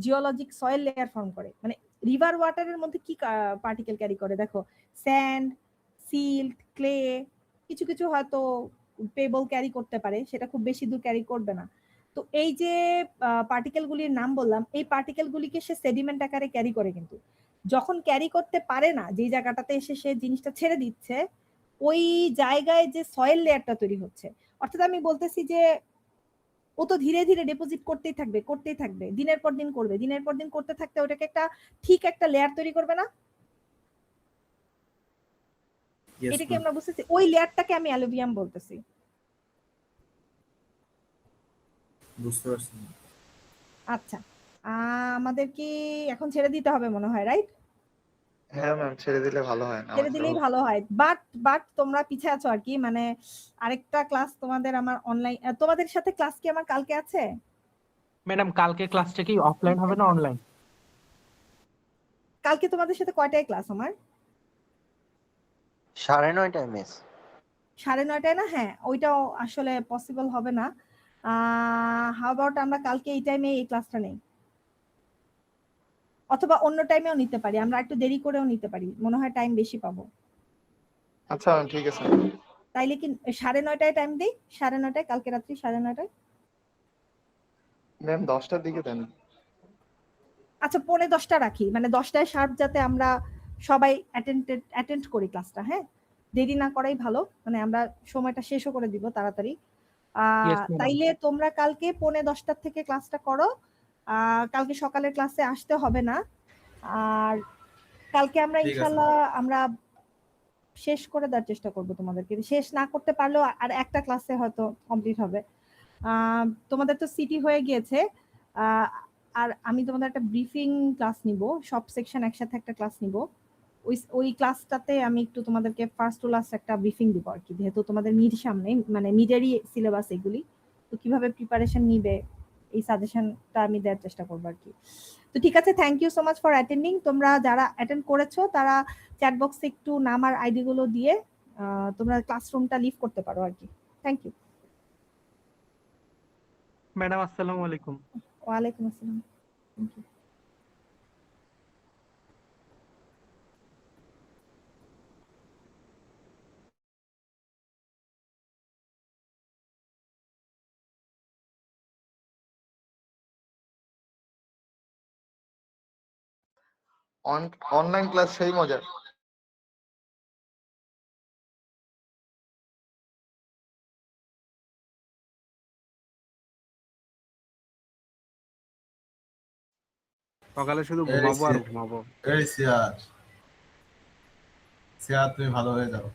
জিওলজিক সয়েল লেয়ার ফর্ম করে, মানে রিভার ওয়াটারের মধ্যে কি পার্টিকেল ক্যারি করে দেখো, স্যান্ড, সিল্ট, ক্লে, কিছু কিছু হয়তো পেবল ক্যারি করতে পারে, সেটা খুব বেশি দূর ক্যারি করবে না। তো এই যে পার্টিকেলগুলির নাম বললাম, এই পার্টিকেলগুলিকে সে সেডিমেন্ট আকারে ক্যারি করে, কিন্তু যখন ক্যারি করতে পারে না, যেই জায়গাটাতে এসে সে জিনিসটা ছেড়ে দিচ্ছে, ওই জায়গায় যে সয়েল লেয়ারটা তৈরি হচ্ছে, অর্থাৎ আমি বলতেছি যে ও তো ধীরে ধীরে ডিপোজিট করতেই থাকবে, দিনের পর দিন করবে, দিনের পর দিন করতে থাকতে ওটাকে একটা ঠিক একটা লেয়ার তৈরি করবে না? Yes, এটাকে ma'am. আমরা বুঝতেছি, ওই লেয়ারটাকে আমি অ্যালুভিয়াম বলতেছি। বুঝতে পারছি। আচ্ছা, আমাদের কি এখন ছেড়ে দিতে হবে মনে হয়, রাইট? হ্যাঁ ম্যাম, ছেড়ে দিলে ভালো হয় না ছেড়ে দিলেই ভালো হয়, বাট তোমরা পিছে আছো আর কি, মানে আরেকটা ক্লাস তোমাদের আমার অনলাইন, তোমাদের সাথে ক্লাস কি আমার কালকে আছে? ম্যাডাম কালকে ক্লাসটা কি অফলাইন হবে না অনলাইন? কালকে তোমাদের সাথে কয়টায় ক্লাস আমার? 9:30 মিস। 9:30 না? হ্যাঁ, ওইটাও আসলে পসিবল হবে না। হাউ অ্যাবাউট আমরা কালকে এই টাইমে এই ক্লাসটা নেই, অথবা অন্য টাইমেও নিতে পারি, আমরা একটু দেরি করেও নিতে পারি, মনে হয় টাইম বেশি পাবো। আচ্ছা ম্যাম, ঠিক আছে। তাইলে কি 9:30 টাইম দেই? 9:30 কালকে রাত্রি 9:30? ম্যাম 10টার দিকে দেন। আচ্ছা 9:45 রাখি, মানে 10টায় শার্প, যাতে আমরা সবাই অ্যাটেন্ড করি ক্লাসটা। হ্যাঁ, দেরি না করাই ভালো, মানে আমরা সময়টা শেষও করে দিব তাড়াতাড়ি। Yes, madam. তাইলে তোমরা কালকে 9:45 থেকে ক্লাসটা করো। কালকে সকালের ক্লাসে আসতে হবে না। আর কালকে আমরা ঠিক আছে। ইনশাল্লাহ আমরা শেষ করে দেওয়ার চেষ্টা করব তোমাদেরকে। শেষ না করতে পারলেও আর একটা ক্লাসে হয়তো কমপ্লিট হবে। তোমাদের তো সিটি হয়ে গিয়েছে। আর আমি তোমাদের একটা ব্রিফিং ক্লাস নিব, সব সেকশন একসাথে একটা ক্লাস নিব। ওই ক্লাসটাতে আমি একটু তোমাদেরকে ফার্স্ট টু লাস্ট একটা ব্রিফিং দিব আর কি, যেহেতু তোমাদের মিড সামনে, মানে মিডেরই সিলেবাস এগুলি, তো কিভাবে প্রিপারেশন নিবে এই সাজেশনটা আমি দেওয়ার চেষ্টা করবো আর কি। তো ঠিক আছে, thank you so much for attending. তোমরা যারা অ্যাটেন্ড করেছো তারা চ্যাট বক্সে একটু নাম আর আইডি গুলো দিয়ে তোমরা ক্লাসরুমটা লিভ করতে পারো আর কি। Thank you. ম্যাডাম আসসালামু আলাইকুম। ওয়ালাইকুম আসসালাম। Thank you. অনলাইন ক্লাস সেই মজা। সকালে শুধু ঘুমাবো আর ঘুমাবো। এই সিয়ার, সিয়ার তুমি ভালো হয়ে যাও।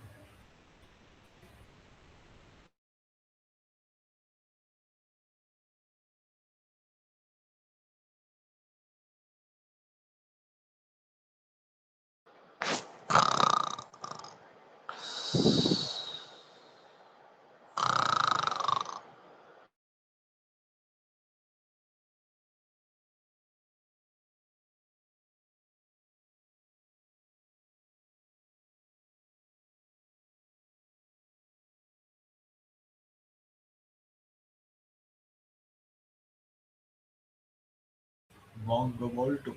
বঙ্গবল্টু।